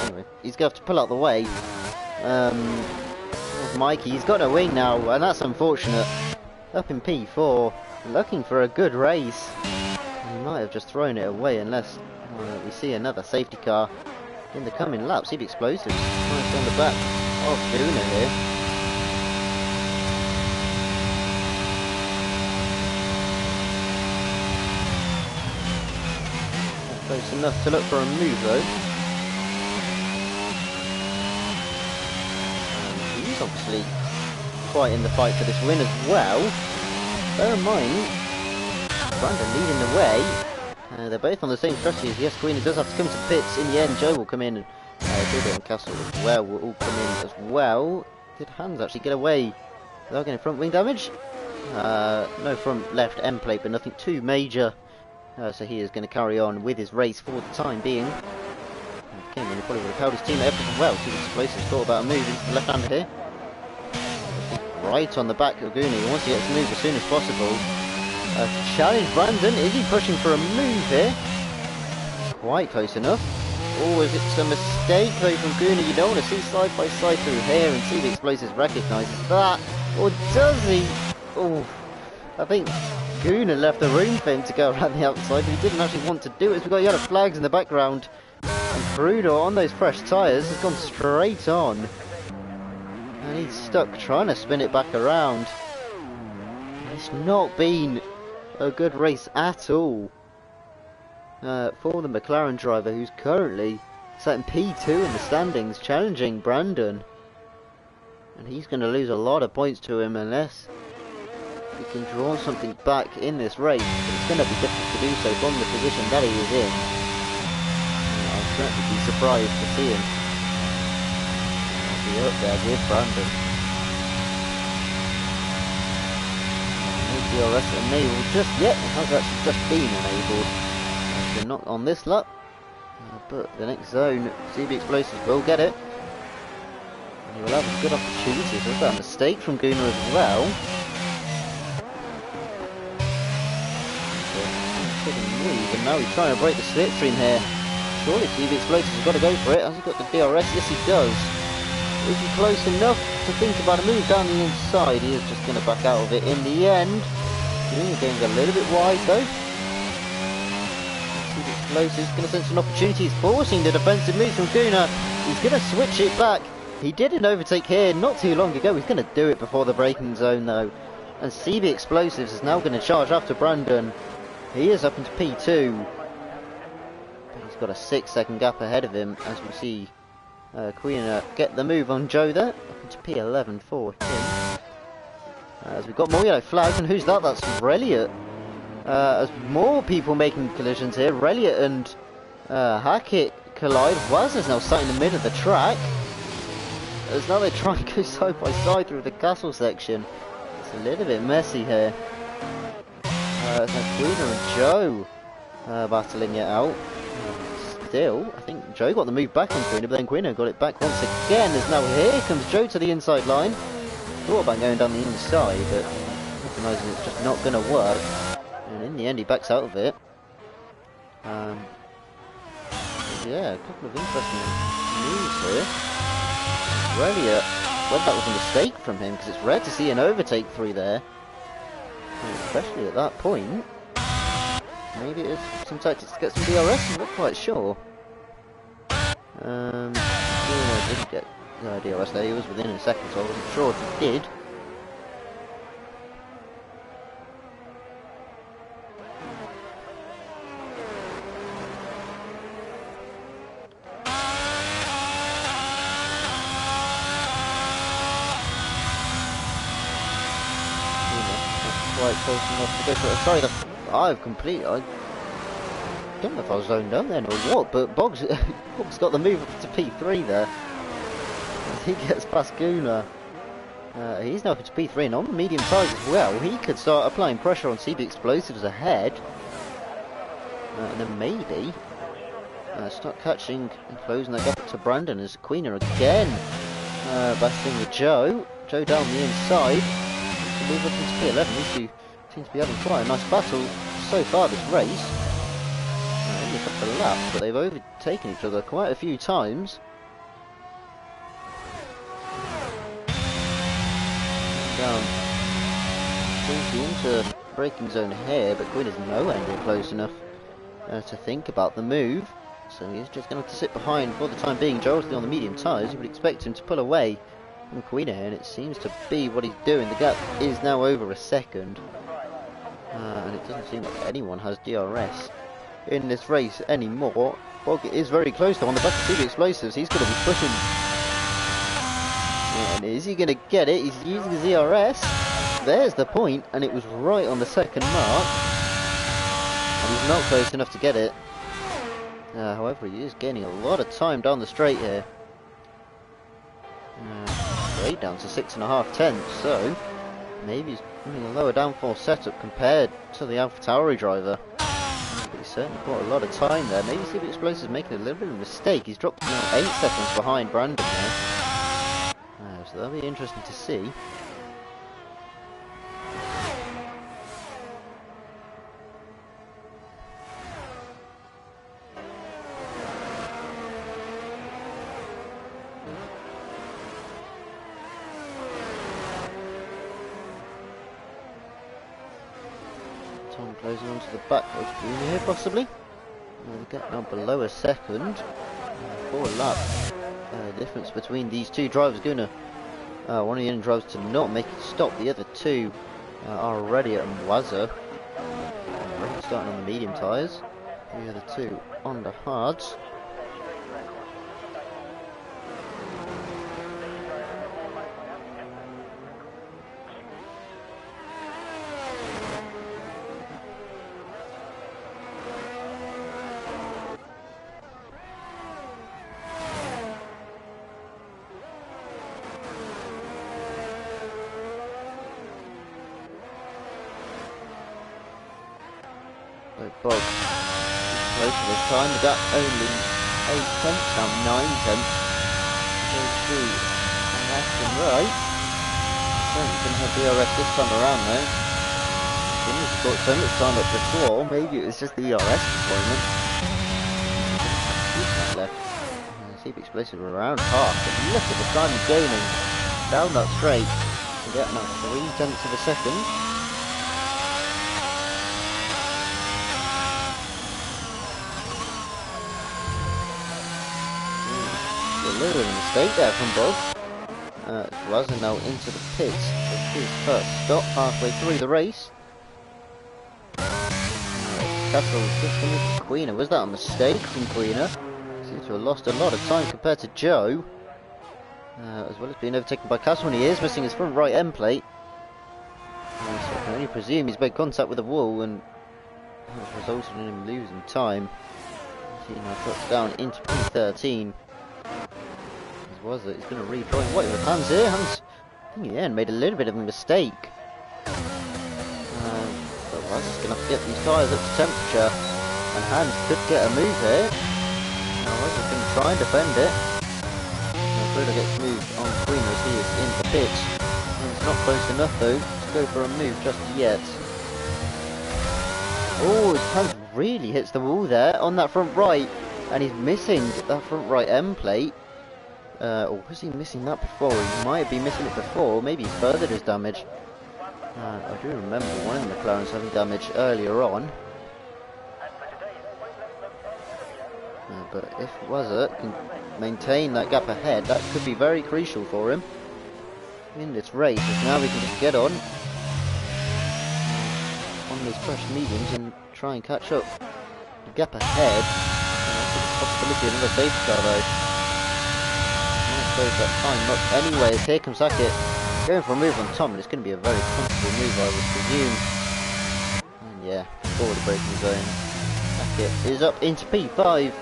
Anyway, he's going to have to pull out the way. Mikey, he's got a wing now, and that's unfortunate. Up in P4, looking for a good race. He might have just thrown it away unless we see another safety car in the coming laps. CB Explosives right on the back of Duna here. Close enough to look for a move though. He's obviously quite in the fight for this win as well. Bear in mind, Brandon leading the way. They're both on the same strategy as yes, Queen does have to come to pits. In the end, Joe will come in, and Dildo and Castle as well will all come in as well. Did Hans actually get away without getting front wing damage? No front left end plate, but nothing too major. So he is going to carry on with his race for the time being. Came in, he probably would have held his team everything well. Two Explosives thought about a move into the left-hander here. Right on the back of Goonie. He wants to get his move as soon as possible. Challenge Brandon. Is he pushing for a move here? Quite close enough. Or is it a mistake though from Goonie? You don't want to see side by side through here and see the Explosives recognises that. Or does he? Oh, I think Gooner left the room for him to go around the outside, but he didn't actually want to do it. So we've got yellow flags in the background. And Crudo on those fresh tyres has gone straight on. And he's stuck trying to spin it back around. It's not been a good race at all for the McLaren driver, who's currently sat in P2 in the standings, challenging Brandon. And he's going to lose a lot of points to him unless he can draw something back in this race. But it's going to be difficult to do so from the position that he is in. I'll certainly be surprised to see him be up there with Brandon. No DRS enabled just yet. It has actually just been enabled. Actually not on this lap. But the next zone, CB Explosives will get it. And he will have a good opportunity. So that's a mistake from Gooner as well. Move, and now he's trying to break the slipstream here. Surely CB Explosives has got to go for it. Has he got the DRS? Yes, he does. Is he close enough to think about a move down the inside? He is just going to back out of it in the end. He's going a little bit wide though. CB Explosives going to sense an opportunity. He's forcing the defensive move from Gooner. He's going to switch it back. He did an overtake here not too long ago. He's going to do it before the braking zone though. And CB Explosives is now going to charge after Brandon. He is up into P2, but he's got a 6-second gap ahead of him as we see Queen get the move on Joe there, up into P11 for him. As we've got more yellow flags, and who's that? That's Reliot. As more people making collisions here, Reliot and Hackett collide. Waz is now sat in the middle of the track, as now they try and go side by side through the castle section. It's a little bit messy here. So Queener and Joe battling it out. Still, I think Joe got the move back on Queener, but then Queener got it back once again. As now here comes Joe to the inside line. Thought about going down the inside, but recognising it's just not going to work. And in the end, he backs out of it. Yeah, a couple of interesting moves here. Really, well, that was a mistake from him because it's rare to see an overtake through there. Especially at that point. Maybe it is some tactics to get some DRS, I'm not quite sure. Didn't get DRS there. He was within a second, so I wasn't sure if he did. Quite close enough to go for it. Sorry, I don't know if I was zoned out then or what, but Boggs got the move up to P3 there. As he gets past Guna. He's now up to P3 and on the medium tyres as well. He could start applying pressure on CB Explosives ahead. And then maybe start catching and closing that gap up to Brandon as Queener again battling with Joe. Joe down the inside. To move up into P11. These two seem to be having quite a nice battle so far this race. Only a couple of laps, but they've overtaken each other quite a few times. Down into braking zone here, but Quinn is nowhere near close enough to think about the move. So he's just going to have to sit behind for the time being. Joel's on the medium tyres. You would expect him to pull away from Queener here, and it seems to be what he's doing. The gap is now over a second, and it doesn't seem like anyone has DRS in this race anymore. Bog is very close though on the back of CB Explosives. He's going to be pushing, and is he going to get it? He's using his DRS. There's the point, and it was right on the second mark, and he's not close enough to get it. However, he is gaining a lot of time down the straight here. Straight down to 6.5 tenths, so maybe he's running a lower downforce setup compared to the AlphaTauri driver. But he's certainly got a lot of time there. Maybe CB Explosives making a little bit of a mistake. He's dropped now 8 seconds behind Brandon there. So that'll be interesting to see. Tom closing onto the back of Junior here, possibly. We'll get now below a second. 4 lap difference between these two drivers. Guna, one of the end drivers, to not make it stop. The other two are already at Mwaza. Already starting on the medium tyres. The other two on the hards. Bog closer this time, the gap only 8 tenths, now 9 tenths. Goes through left and right. Certainly going to have DRS this time around though. Didn't have got so much time up before, maybe it was just the ERS deployment. Left. CB Explosive around half, but look at the time he's gaining down that straight. We get now 3 tenths of a second. A little bit of a mistake there from Bob. Raza now into the pits for his first stop halfway through the race. Castle just coming to Queener. Was that a mistake from Queener? Seems to have lost a lot of time compared to Joe. As well as being overtaken by Castle, and he is missing his front right end plate. So I can only presume he's made contact with the wall and has resulted in him losing time. He now drops down into P13. Was it? He's going to rejoin. What with Hans here? Hans, I think in the end made a little bit of a mistake. But was just going to have to get these tyres up to temperature, and Hans could get a move here. Now was going to try and defend it. Now Bruno gets moved on Queen as he is in the pits. It's not close enough though to go for a move just yet. Oh, his Hans really hits the wall there on that front right, and he's missing that front right end plate. Or was he missing that before? He might be missing it before. Maybe he's furthered his damage. I do remember one of the McLarens having damage earlier on. But if Wazza can maintain that gap ahead, that could be very crucial for him in this race. As now we can just get on these fresh mediums and try and catch up. The gap ahead, the possibility of another safety car though. Close that time up anyway. Here comes Hackett going for a move on Tom, and it's going to be a very comfortable move, I would presume. And yeah, forward braking zone. Hackett is up into P5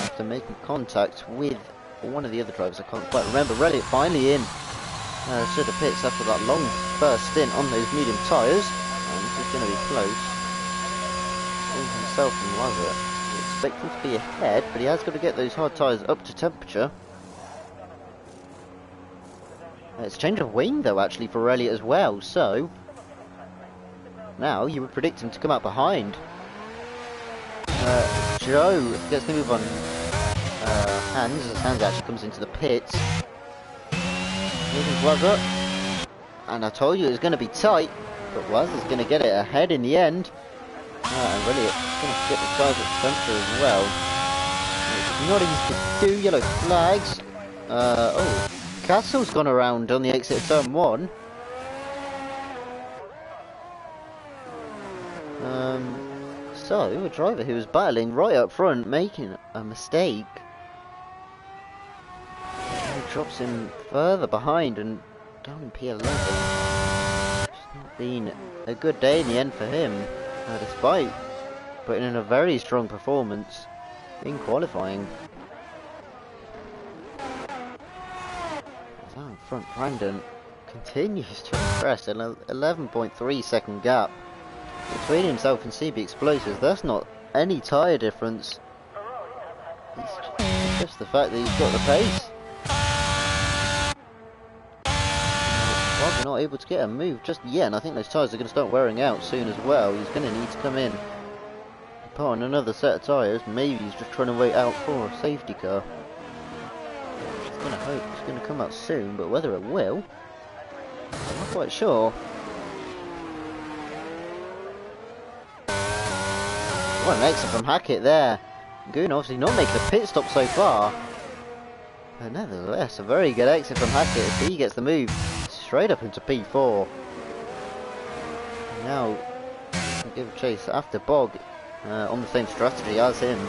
after making contact with one of the other drivers. I can't quite remember. Elliott finally in to the pits after that long first stint on those medium tyres, and this is going to be close. Himself and Wazza, we expect him to be ahead, but he has got to get those hard tyres up to temperature. It's a change of wing though actually for Elliott as well, so now you would predict him to come out behind. Joe gets the move on Hans, as Hans actually comes into the pits. Here comes Wazza, and I told you it was going to be tight, but Wazza's going to get it ahead in the end. And Elliott going to get the tyres at temperature as well. It's not easy to do. Yellow flags. Oh. Castle's gone around on the exit of turn 1. So, a driver who was battling right up front, making a mistake. He drops him further behind and down in P11. It's not been a good day in the end for him, despite putting in a very strong performance in qualifying. Down front, Brandon continues to impress. An 11.3 second gap between himself and CB Explosives. That's not any tyre difference. It's just the fact that he's got the pace. Probably not able to get a move just yet, and I think those tyres are going to start wearing out soon as well. He's going to need to come in, put on another set of tyres. Maybe he's just trying to wait out for a safety car. I'm going to hope it's going to come out soon, but whether it will, I'm not quite sure. What an exit from Hackett there. Goon obviously not making a pit stop so far, but nevertheless a very good exit from Hackett as he gets the move straight up into P4. Now we'll give a chase after Bog on the same strategy as him,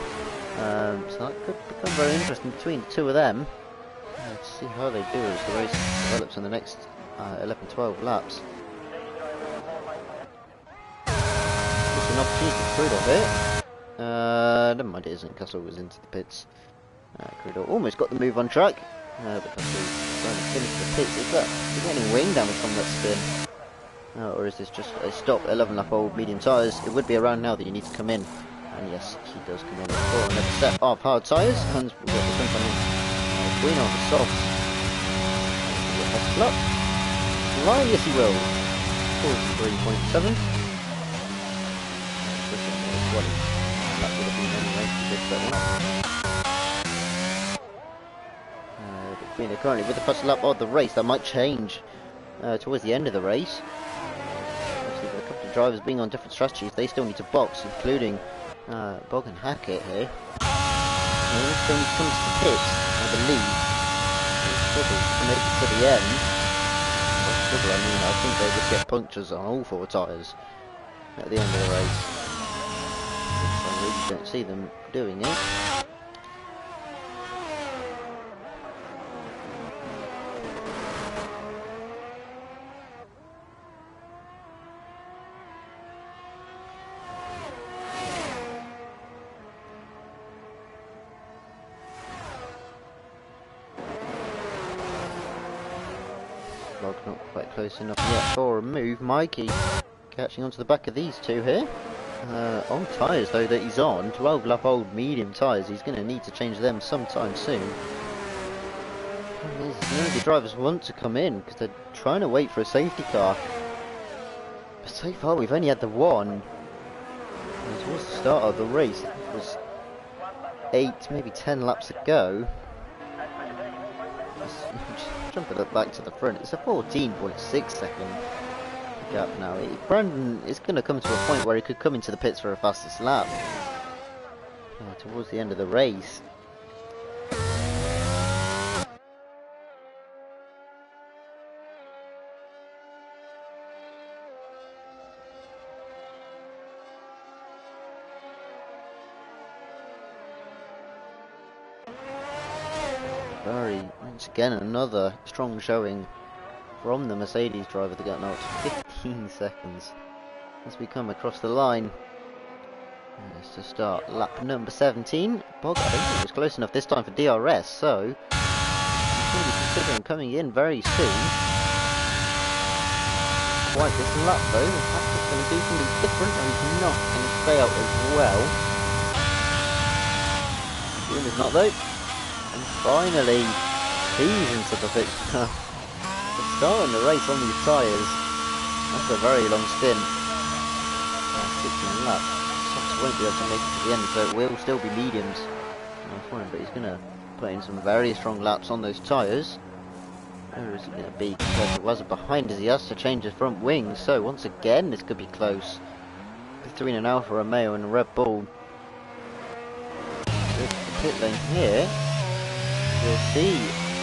so that could become very interesting between the two of them. Let's see how they do as the race develops in the next 11-12 laps. Just an opportunity for Crudel here. Never mind, it isn't. Castle was into the pits. Crudel almost got the move on track, but Castle trying to finish the pits. Is there any wing damage from that spin? Or is this just a stop? 11-lap-old medium tyres. It would be around now that you need to come in. And yes, he does come in for another set of hard tyres. Hans will get this one coming in. Green on the soft. Hustle up. Line, yes he will. 43.7. That would have been anyway. He did that one. Green currently with the first lap of the race. That might change towards the end of the race. Obviously, with a couple of drivers being on different strategies, they still need to box, including Bog and Hackett here. And when it comes to the pits, I believe it's to make it to the end. I mean, I think they would get punctures on all 4 tyres at the end of the race. I really don't see them doing it. Not quite close enough yet for a move. Mikey catching onto the back of these two here. On tyres though that he's on, 12-lap-old medium tyres. He's going to need to change them sometime soon. None of the drivers want to come in because they're trying to wait for a safety car. But so far we've only had the one. And towards the start of the race, it was 8, maybe 10 laps ago. Jumping it back to the front, it's a 14.6 second gap now. Brandon is going to come to a point where he could come into the pits for a fastest lap. towards the end of the race. Once again, another strong showing from the Mercedes driver that got knocked 15 seconds as we come across the line. And it's to start lap number 17. Bog, I don't think it was close enough this time for DRS, so he's going to be considering coming in very soon. Quite this lap though, the Patrick's going to do something different and he's not going to stay out as well. Is not though. And finally, he's into the pit stop. Starting the race on these tyres. That's a very long stint. 16 laps. Softs won't be able to make it to the end, so it will still be mediums for him, but he's going to put in some very strong laps on those tyres. Where is it going to be? Because it wasn't behind as he has to change his front wings, so once again this could be close. Between an Alfa Romeo and a Red Bull. The pit lane here. We'll see.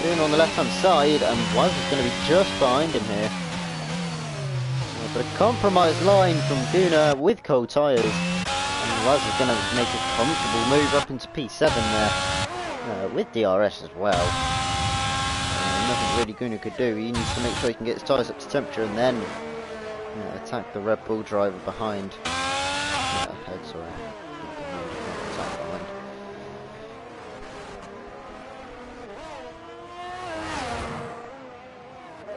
In on the left hand side, and Waz is going to be just behind him here. But a compromised line from Gunnar with cold tyres, and Waz is going to make a comfortable move up into P7 there, with DRS as well. Nothing really Gunnar could do. He needs to make sure he can get his tyres up to temperature and then attack the Red Bull driver behind. Ahead, sorry. Attack behind.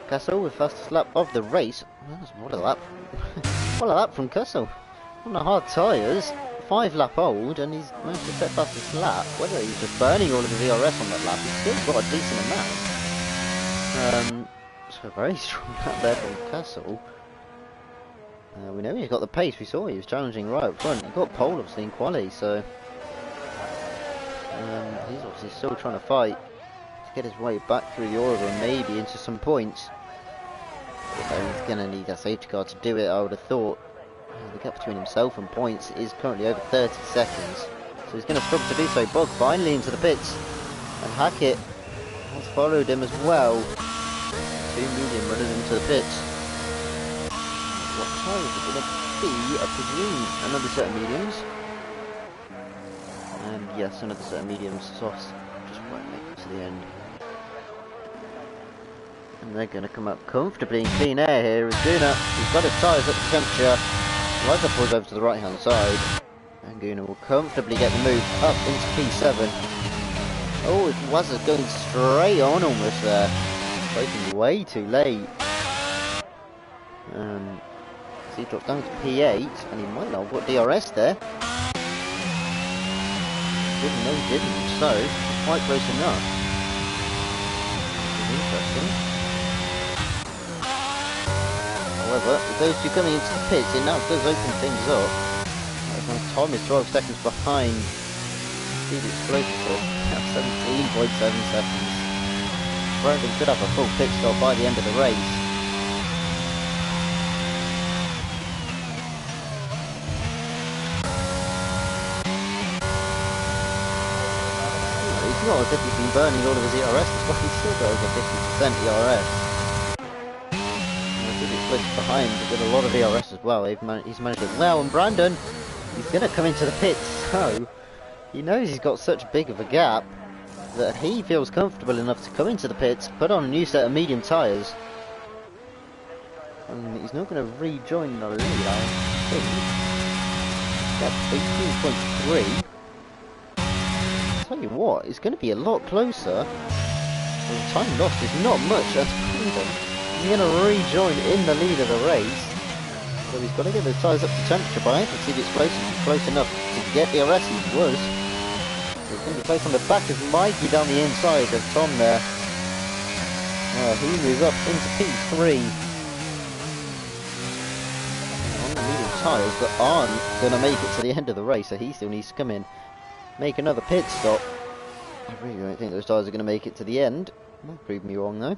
Kessel with fastest lap of the race. What a lap. What a lap from Kessel. On the hard tyres, 5 lap old, and he's managed to set fastest lap. Whether he's just burning all of the DRS on that lap, he's still got a decent amount. So a very strong lap there from Kessel. We know he's got the pace. We saw he was challenging right up front. He got pole obviously in quali, so he's obviously still trying to fight to get his way back through the order and maybe into some points. He's going to need a safety car to do it, I would have thought. The gap between himself and points is currently over 30 seconds. So he's going to struggle to do so. Bog finally into the pits. And Hackett has followed him as well. 2 medium runners into the pits. What tyres are going to be? I presume another set of mediums. And yes, another set of mediums. Softs just won't make it to the end. And they're going to come up comfortably in clean air here as Gunnar. He's got his tyres up to temperature. Liza pulls over to the right hand side. And Gunnar will comfortably get the move up into P7. Oh, it was going straight on almost there. Braking way too late. So he drops down to P8 and he might not have got DRS there. Didn't know he didn't, so quite close enough. Interesting. However, with those two coming into the pits, it now does open things up. Tom is 12 seconds behind Speed Explosive, 17.7 seconds. Brandon could have a full pit stop by the end of the race. It's not as if he's been burning all of his ERS, but he's still got over 50% ERS. Behind with a lot of ERS as well. He's managed it well, and Brandon, he's going to come into the pits, so he knows he's got such big of a gap that he feels comfortable enough to come into the pits, put on a new set of medium tyres, and he's not going to rejoin the lead, I think. That's 18.3. I'll tell you what, it's going to be a lot closer. The time lost is not much at Brandon. He's going to rejoin in the lead of the race. So he's got to get the tyres up to temperature, but I don't see the explosive close enough to get the arrest. He was. So he's going to be close on the back of Mikey down the inside of Tom there. He moves up into P3. On the medium tyres that aren't going to make it to the end of the race, so he still needs to come in, make another pit stop. I really don't think those tyres are going to make it to the end. Might prove me wrong though.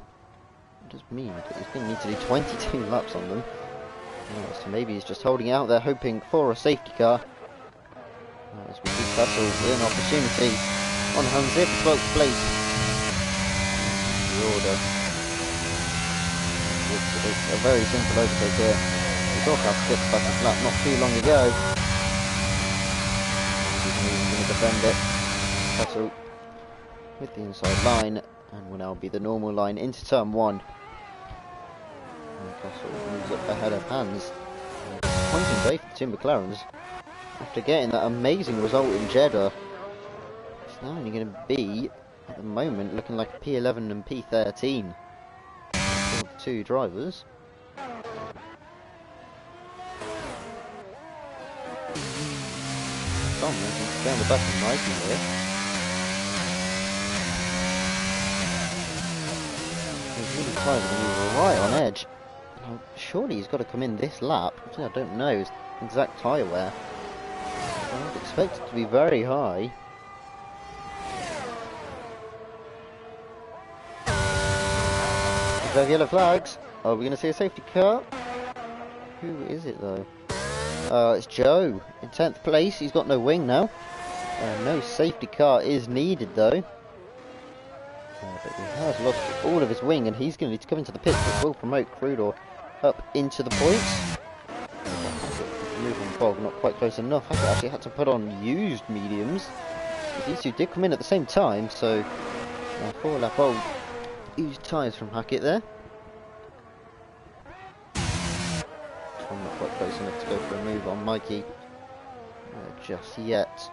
It does mean that he's going to need to do 22 laps on them. So maybe he's just holding out there hoping for a safety car. As we see Castle with an opportunity on Hans here for 12th place. The order. It's a very simple overtake here. We saw Castle get the fastest lap not too long ago. He's going to defend it. Castle with the inside line, and will now be the normal line into turn 1. And Castle moves up ahead of Hans. Pointing day for the two McLarens. After getting that amazing result in Jeddah, it's now only going to be, at the moment, looking like a P11 and P13 for the two drivers. Tom is down the back of Nike here. He's really tired and he's right on edge. Now, surely he's got to come in this lap. I don't know his exact tyre wear. I would expect it to be very high. We have yellow flags. Are we going to see a safety car? Who is it though? It's Joe in 10th place. He's got no wing now. No safety car is needed though. But he has lost all of his wing, and he's going to need to come into the pits, which will promote Crudor up into the points. Moving fog, not quite close enough. I actually had to put on used mediums. These two did come in at the same time, so 4 lap old used tyres from Hackett there. I'm not quite close enough to go for a move on Mikey just yet.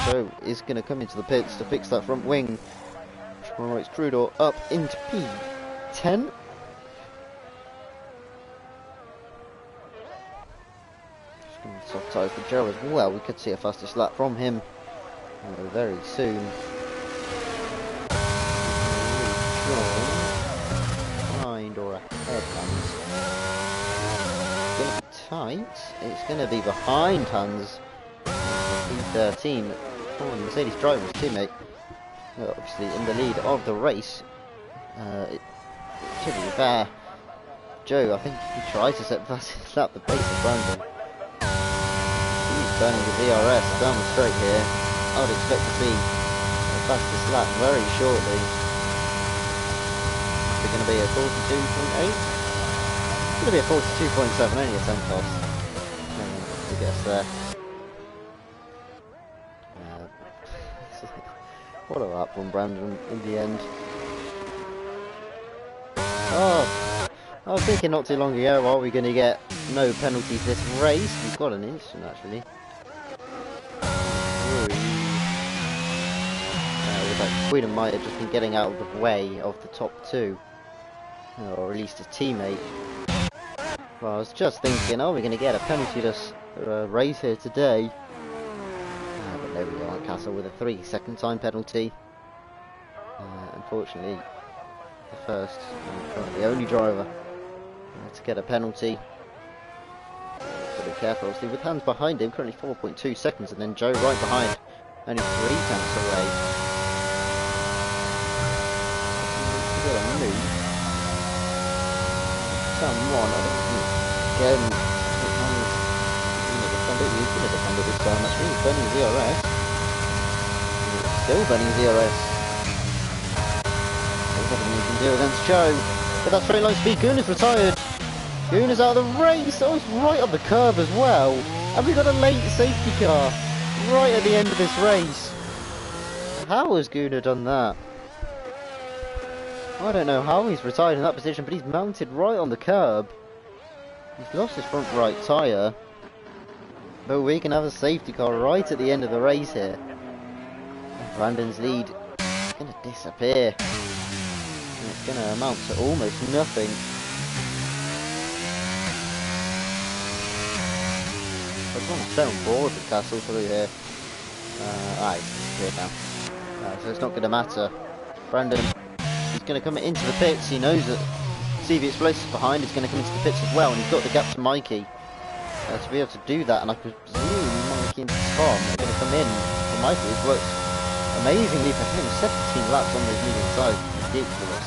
So is going to come into the pits to fix that front wing, which promotes Crudor up into P10. Soft tyres for Joe as well. We could see a fastest lap from him very soon. Behind or ahead, Hans. It's going to be tight. It's going to be behind Hans. P13. Oh, Mercedes driver's teammate. Obviously in the lead of the race. It should be fair. Joe, I think he tries to set the fastest lap the pace of Brandon. Turning the DRS down the straight here. I would expect to see a fastest lap very shortly. Is it going to be a 42.8? It's going to be a 42.7, only a 10 cost. I guess there. What a lap from Brandon in the end. Oh, I was thinking not too long ago, are we going to get no penalties this race? We've got an instant actually. Queen might have just been getting out of the way of the top two, or at least his teammate. Well, I was just thinking, are we going to get a penalty-less race here today? But there we are, Castle with a 3-second time penalty. Unfortunately, the first and the only driver to get a penalty. Got to be careful, obviously, with Hans behind him, currently 4.2 seconds, and then Joe right behind, only 3 tenths away. Someone, again, he's going to defend it this time, actually. He's burning his ERS. Still burning his ERS. There's nothing you can do against Joe. But that straight line speed, Gooner's retired. Gooner's out of the race. That was right on the curb as well. And we got a late safety car right at the end of this race. How has Gooner done that? I don't know how he's retired in that position, but he's mounted right on the curb. He's lost his front right tyre. But we can have a safety car right at the end of the race here. And Brandon's lead is going to disappear. And it's going to amount to almost nothing. I just want to stay on board with Castle through here. Alright, here now. So it's not going to matter. Brandon, he's going to come into the pits. He knows that CV Explosives behind is going to come into the pits as well, and he's got the gap to Mikey to be able to do that. And I presume Mikey and Tom are going to come in. And Mikey has worked amazingly for him. 17 laps on those medium sides, ridiculous.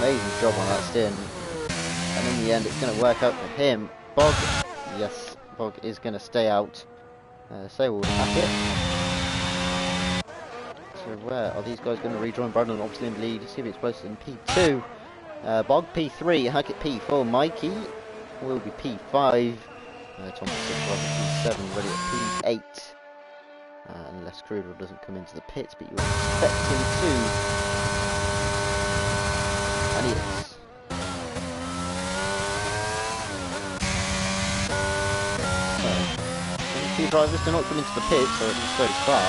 Amazing job on that stint. And in the end, it's going to work out for him. Bog. Yes, Bog is going to stay out. So we'll hack it. So where are these guys going to rejoin? Brandon obviously in the lead. CV Explosives in P2. Bog P3. Hackett P4. Mikey will be P5. Tom P7 ready at P8. Unless Cruder doesn't come into the pits, but you were expecting to. And he is. Two drivers do not come into the pit, so so far.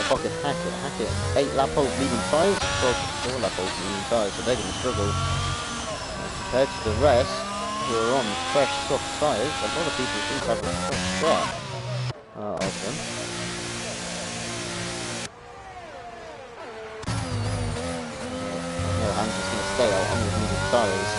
Bog and Hackett, 8 lap old medium tyres, Bog 4 lap old medium tyres, so they're going to struggle. Compared to the rest, who are on fresh soft tyres, a lot of people seem to have a soft start of them. No, Hans is going to stay out on those medium tyres.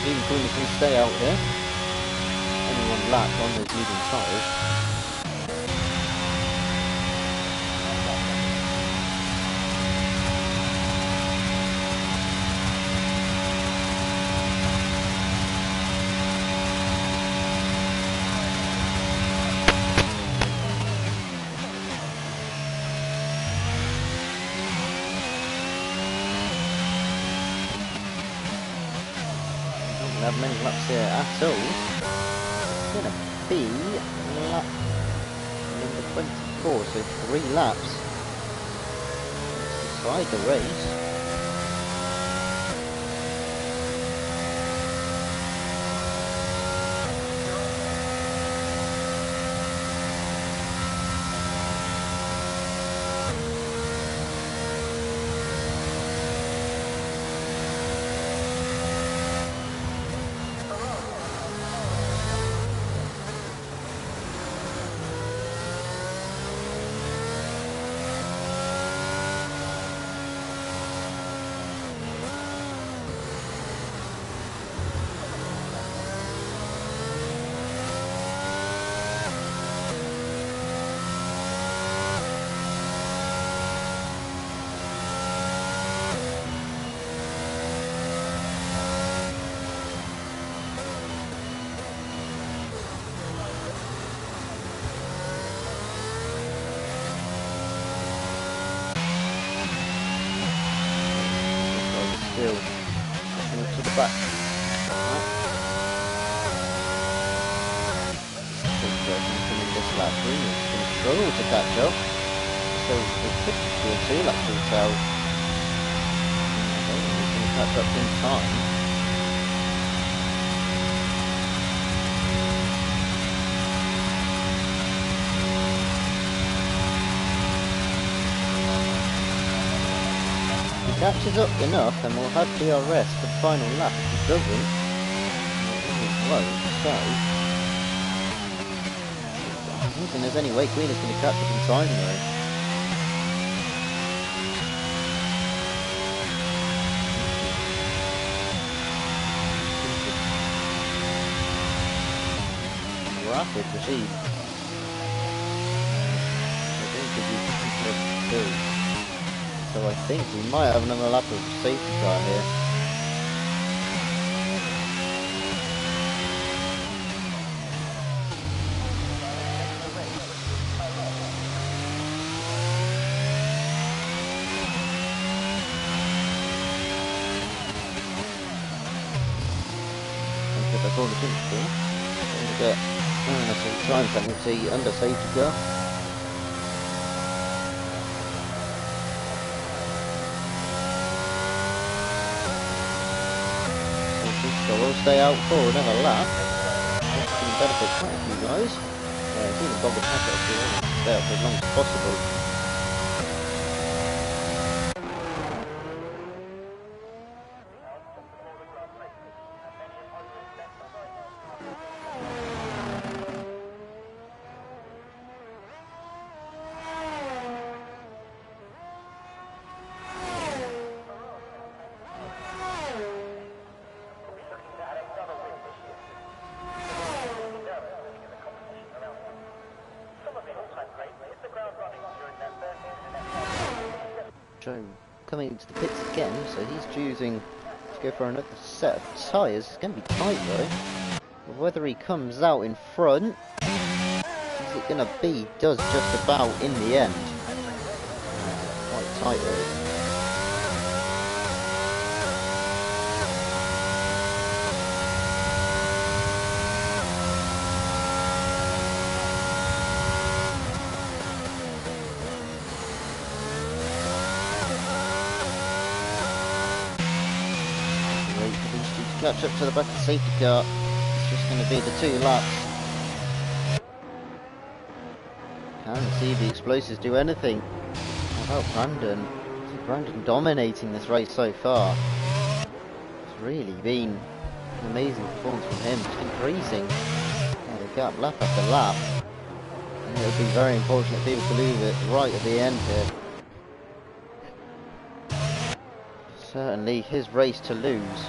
Even Queen is going to stay out here. Only one lap on those medium tyres. Have many laps here at all. It's going to be lap number 24, so 3 laps inside the race. Still coming up to the back. Coming this lap through, he's going to struggle to catch up. So it could be a 2 lap shootout. Okay, he's going to catch up in time. Catches up enough and we'll have DRS for the final lap. If he doesn't, it won't. So, I don't think there's any way Queen is going to catch up in time though. Rapid machine. I don't think you can do. So I think we might have another lap of safety car here. Let's get back on the finish car. We'll get some time penalty under safety car. So we'll stay out for another lap. This can benefit quite a few guys. It's even Bog and Hackett if you want to stay out for as long as possible. Joe coming into the pits again, so he's choosing to go for another set of tyres. It's going to be tight though. But whether he comes out in front, is it going to be? Does just about in the end. Quite tight though. Catch up to the back of the safety car. It's just going to be the 2 laps. Can't see the explosives do anything. How about Brandon? Brandon dominating this race so far. It's really been an amazing performance from him, just increasing the gap lap after lap. And it would be very unfortunate if he was to lose it right at the end here. Certainly his race to lose.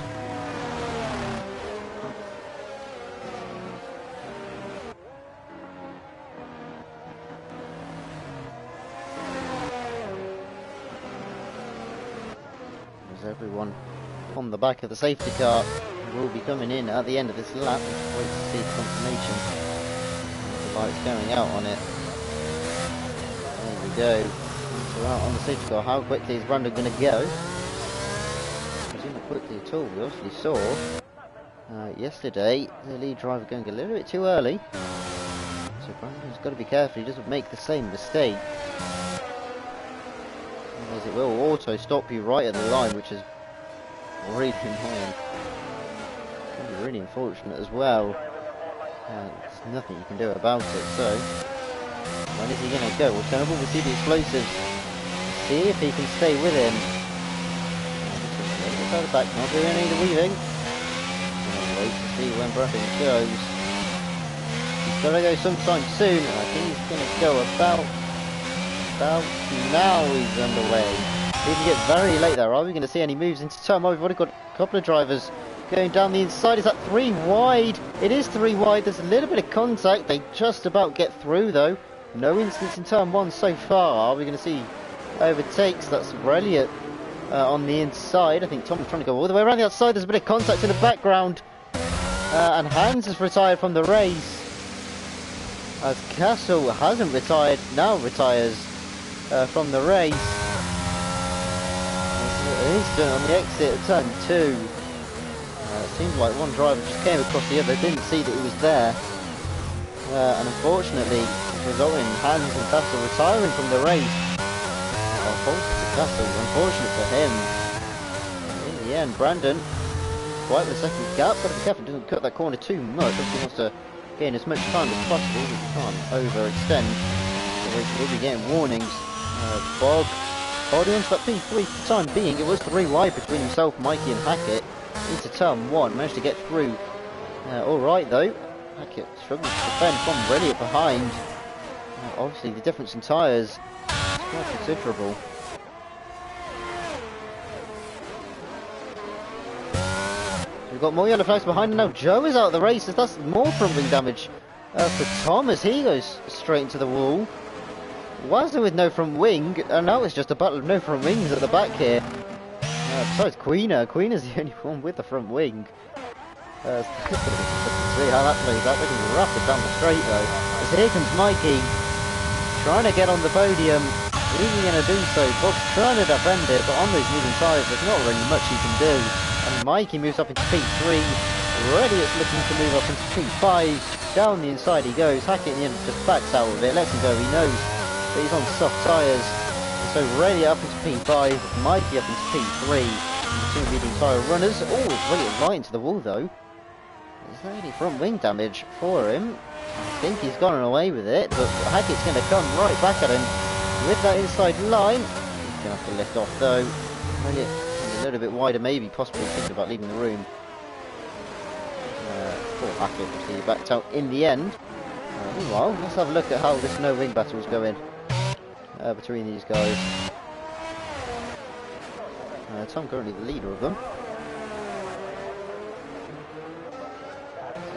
Everyone on the back of the safety car will be coming in at the end of this lap. Just wait to see the confirmation. The lights going out on it. There we go. So out on the safety car, how quickly is Brandon going to go? Not quickly at all. We obviously saw yesterday the lead driver going a little bit too early. So Brandon's got to be careful he doesn't make the same mistake. Otherwise it will auto stop you right at the line, which is really annoying. It's going to be really unfortunate as well. There's nothing you can do about it. So when is he going to go? Well, Turnbull will see the explosives. See if he can stay with him. Out the back, not doing any of the weaving. Wait to see when Brandon goes. He's got to go sometime soon, and I think he's going to go about now. He's underway. We can get very late there. Are we going to see any moves into turn one? We've already got a couple of drivers going down the inside. Is that 3 wide? It is 3 wide. There's a little bit of contact. They just about get through though. No incidents in turn 1 so far. Are we going to see overtakes? That's Elliott on the inside. I think Tom's trying to go all the way around the outside. There's a bit of contact in the background. And Hans has retired from the race. As Castle hasn't retired, now retires from the race. An incident on the exit of turn 2. It seems like one driver just came across the other, didn't see that he was there. And unfortunately, resulting in Hans and Castle retiring from the race. Unfortunate to Castle, unfortunate for him. In the end, Brandon, quite with a second gap, but be careful, doesn't cut that corner too much. Obviously wants to gain as much time as possible, but you can't overextend. We'll be getting warnings. Bog holding on to that P3 for the time being. It was 3 wide between himself, Mikey and Hackett into turn 1. Managed to get through alright though. Hackett struggling to defend from Elliott behind. Obviously the difference in tyres is quite considerable. We've got more yellow flags behind, and now Joe is out of the race. That's more front wing damage for Thomas. He goes straight into the wall. Wazza with no front wing, and now it's just a battle of no front wings at the back here. Besides Queener. Queener's the only one with the front wing. Let's see how that plays out. Looking rapid down the straight though. As here comes Mikey, trying to get on the podium. Is he going to do so? Bob's trying to defend it, but on those moving tyres there's not really much he can do. And Mikey moves up into P3. Elliott's looking to move up into P5. Down the inside he goes. Hackett in the end just backs out of it. Lets him go. He knows that he's on soft tyres. And so Elliott up into P5. Mikey up into P3. The 2 leading tyre runners. Oh, Elliott right into the wall though. Is there any front wing damage for him? I think he's gotten away with it. But Hackett's going to come right back at him with that inside line. He's going to have to lift off though. Elliott a little bit wider, maybe possibly thinking about leaving the room. Poor Hackett, obviously he backed out in the end. Meanwhile, let's have a look at how this no wing battle is going between these guys. Tom currently the leader of them.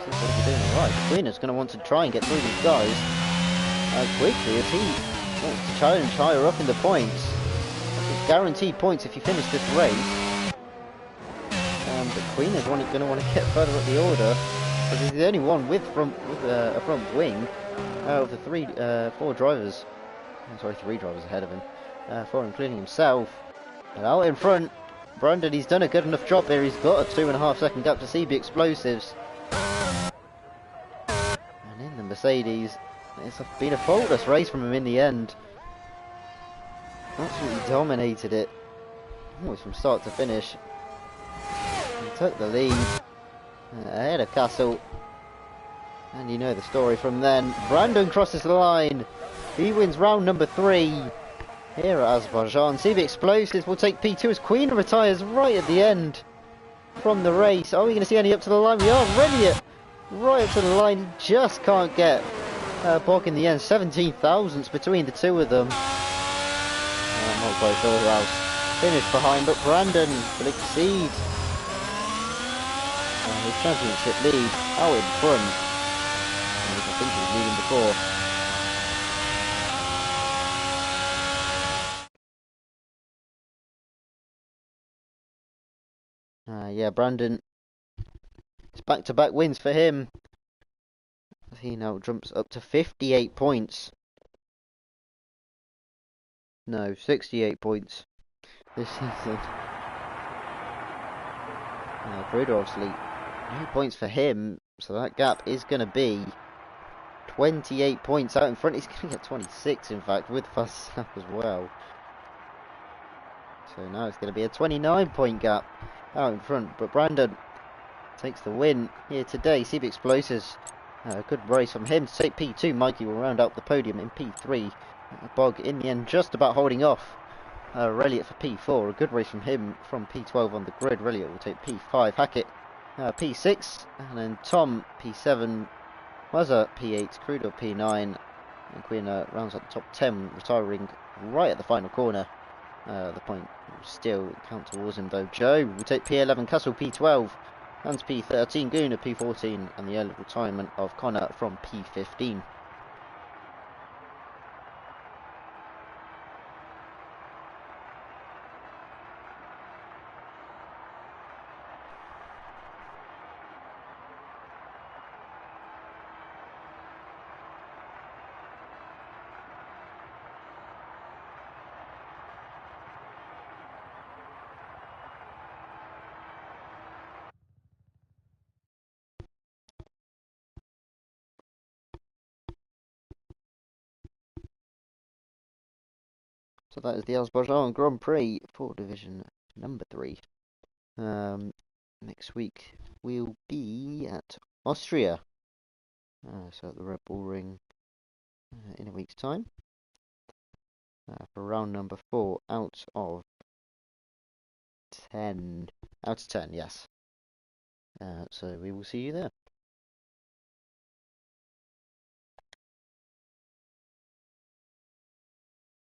Seems to be doing alright. Queener's going to want to try and get through these guys quickly as he wants to challenge higher up in the points. It's guaranteed points if you finish this race. But Queen is going to want to get further up the order, because he's the only one with a front wing out of the four drivers. Sorry, three drivers ahead of him. Four including himself. And out in front, Brandon, he's done a good enough job here. He's got a 2.5 second gap to CB Explosives. And in the Mercedes, it's been a faultless race from him in the end. Absolutely dominated it, almost from start to finish. He took the lead ahead of Castle, and you know the story from then. Brandon crosses the line. He wins round number 3 here at Azerbaijan. CB Explosives will take P2 as Queen retires right at the end from the race. Are we going to see any up to the line? We are ready it right up to the line. He just can't get Bog in the end. 17 thousandths between the two of them. I'm not quite sure who else finished behind, but Brandon will exceed his championship lead out in front, which I think he was leading before. Yeah, Brandon, it's back-to-back wins for him. He now jumps up to 58 points. No, 68 points this season. Cruder obviously, no points for him, so that gap is going to be 28 points out in front. He's going to get 26, in fact, with fast lap as well. So now it's going to be a 29-point gap out in front. But Brandon takes the win here today. CB Explosives, a good race from him to take P2. Mikey will round out the podium in P3. Bog in the end just about holding off Reliot for P4. A good race from him from P12 on the grid. Reliot will take P5. Hackett P6. And then Tom P7. Muzza P8. Crudo P9. And Queen rounds out the top 10, retiring right at the final corner. The point will still count towards him though. Joe will take P11, Castle P12, Hans P13, Guna P14, and the early retirement of Connor from P15. So that is the Azerbaijan Grand Prix for Division number 3. Next week we'll be at Austria. So at the Red Bull Ring in a week's time. For round number 4 out of 10. Out of 10, yes. So we will see you there.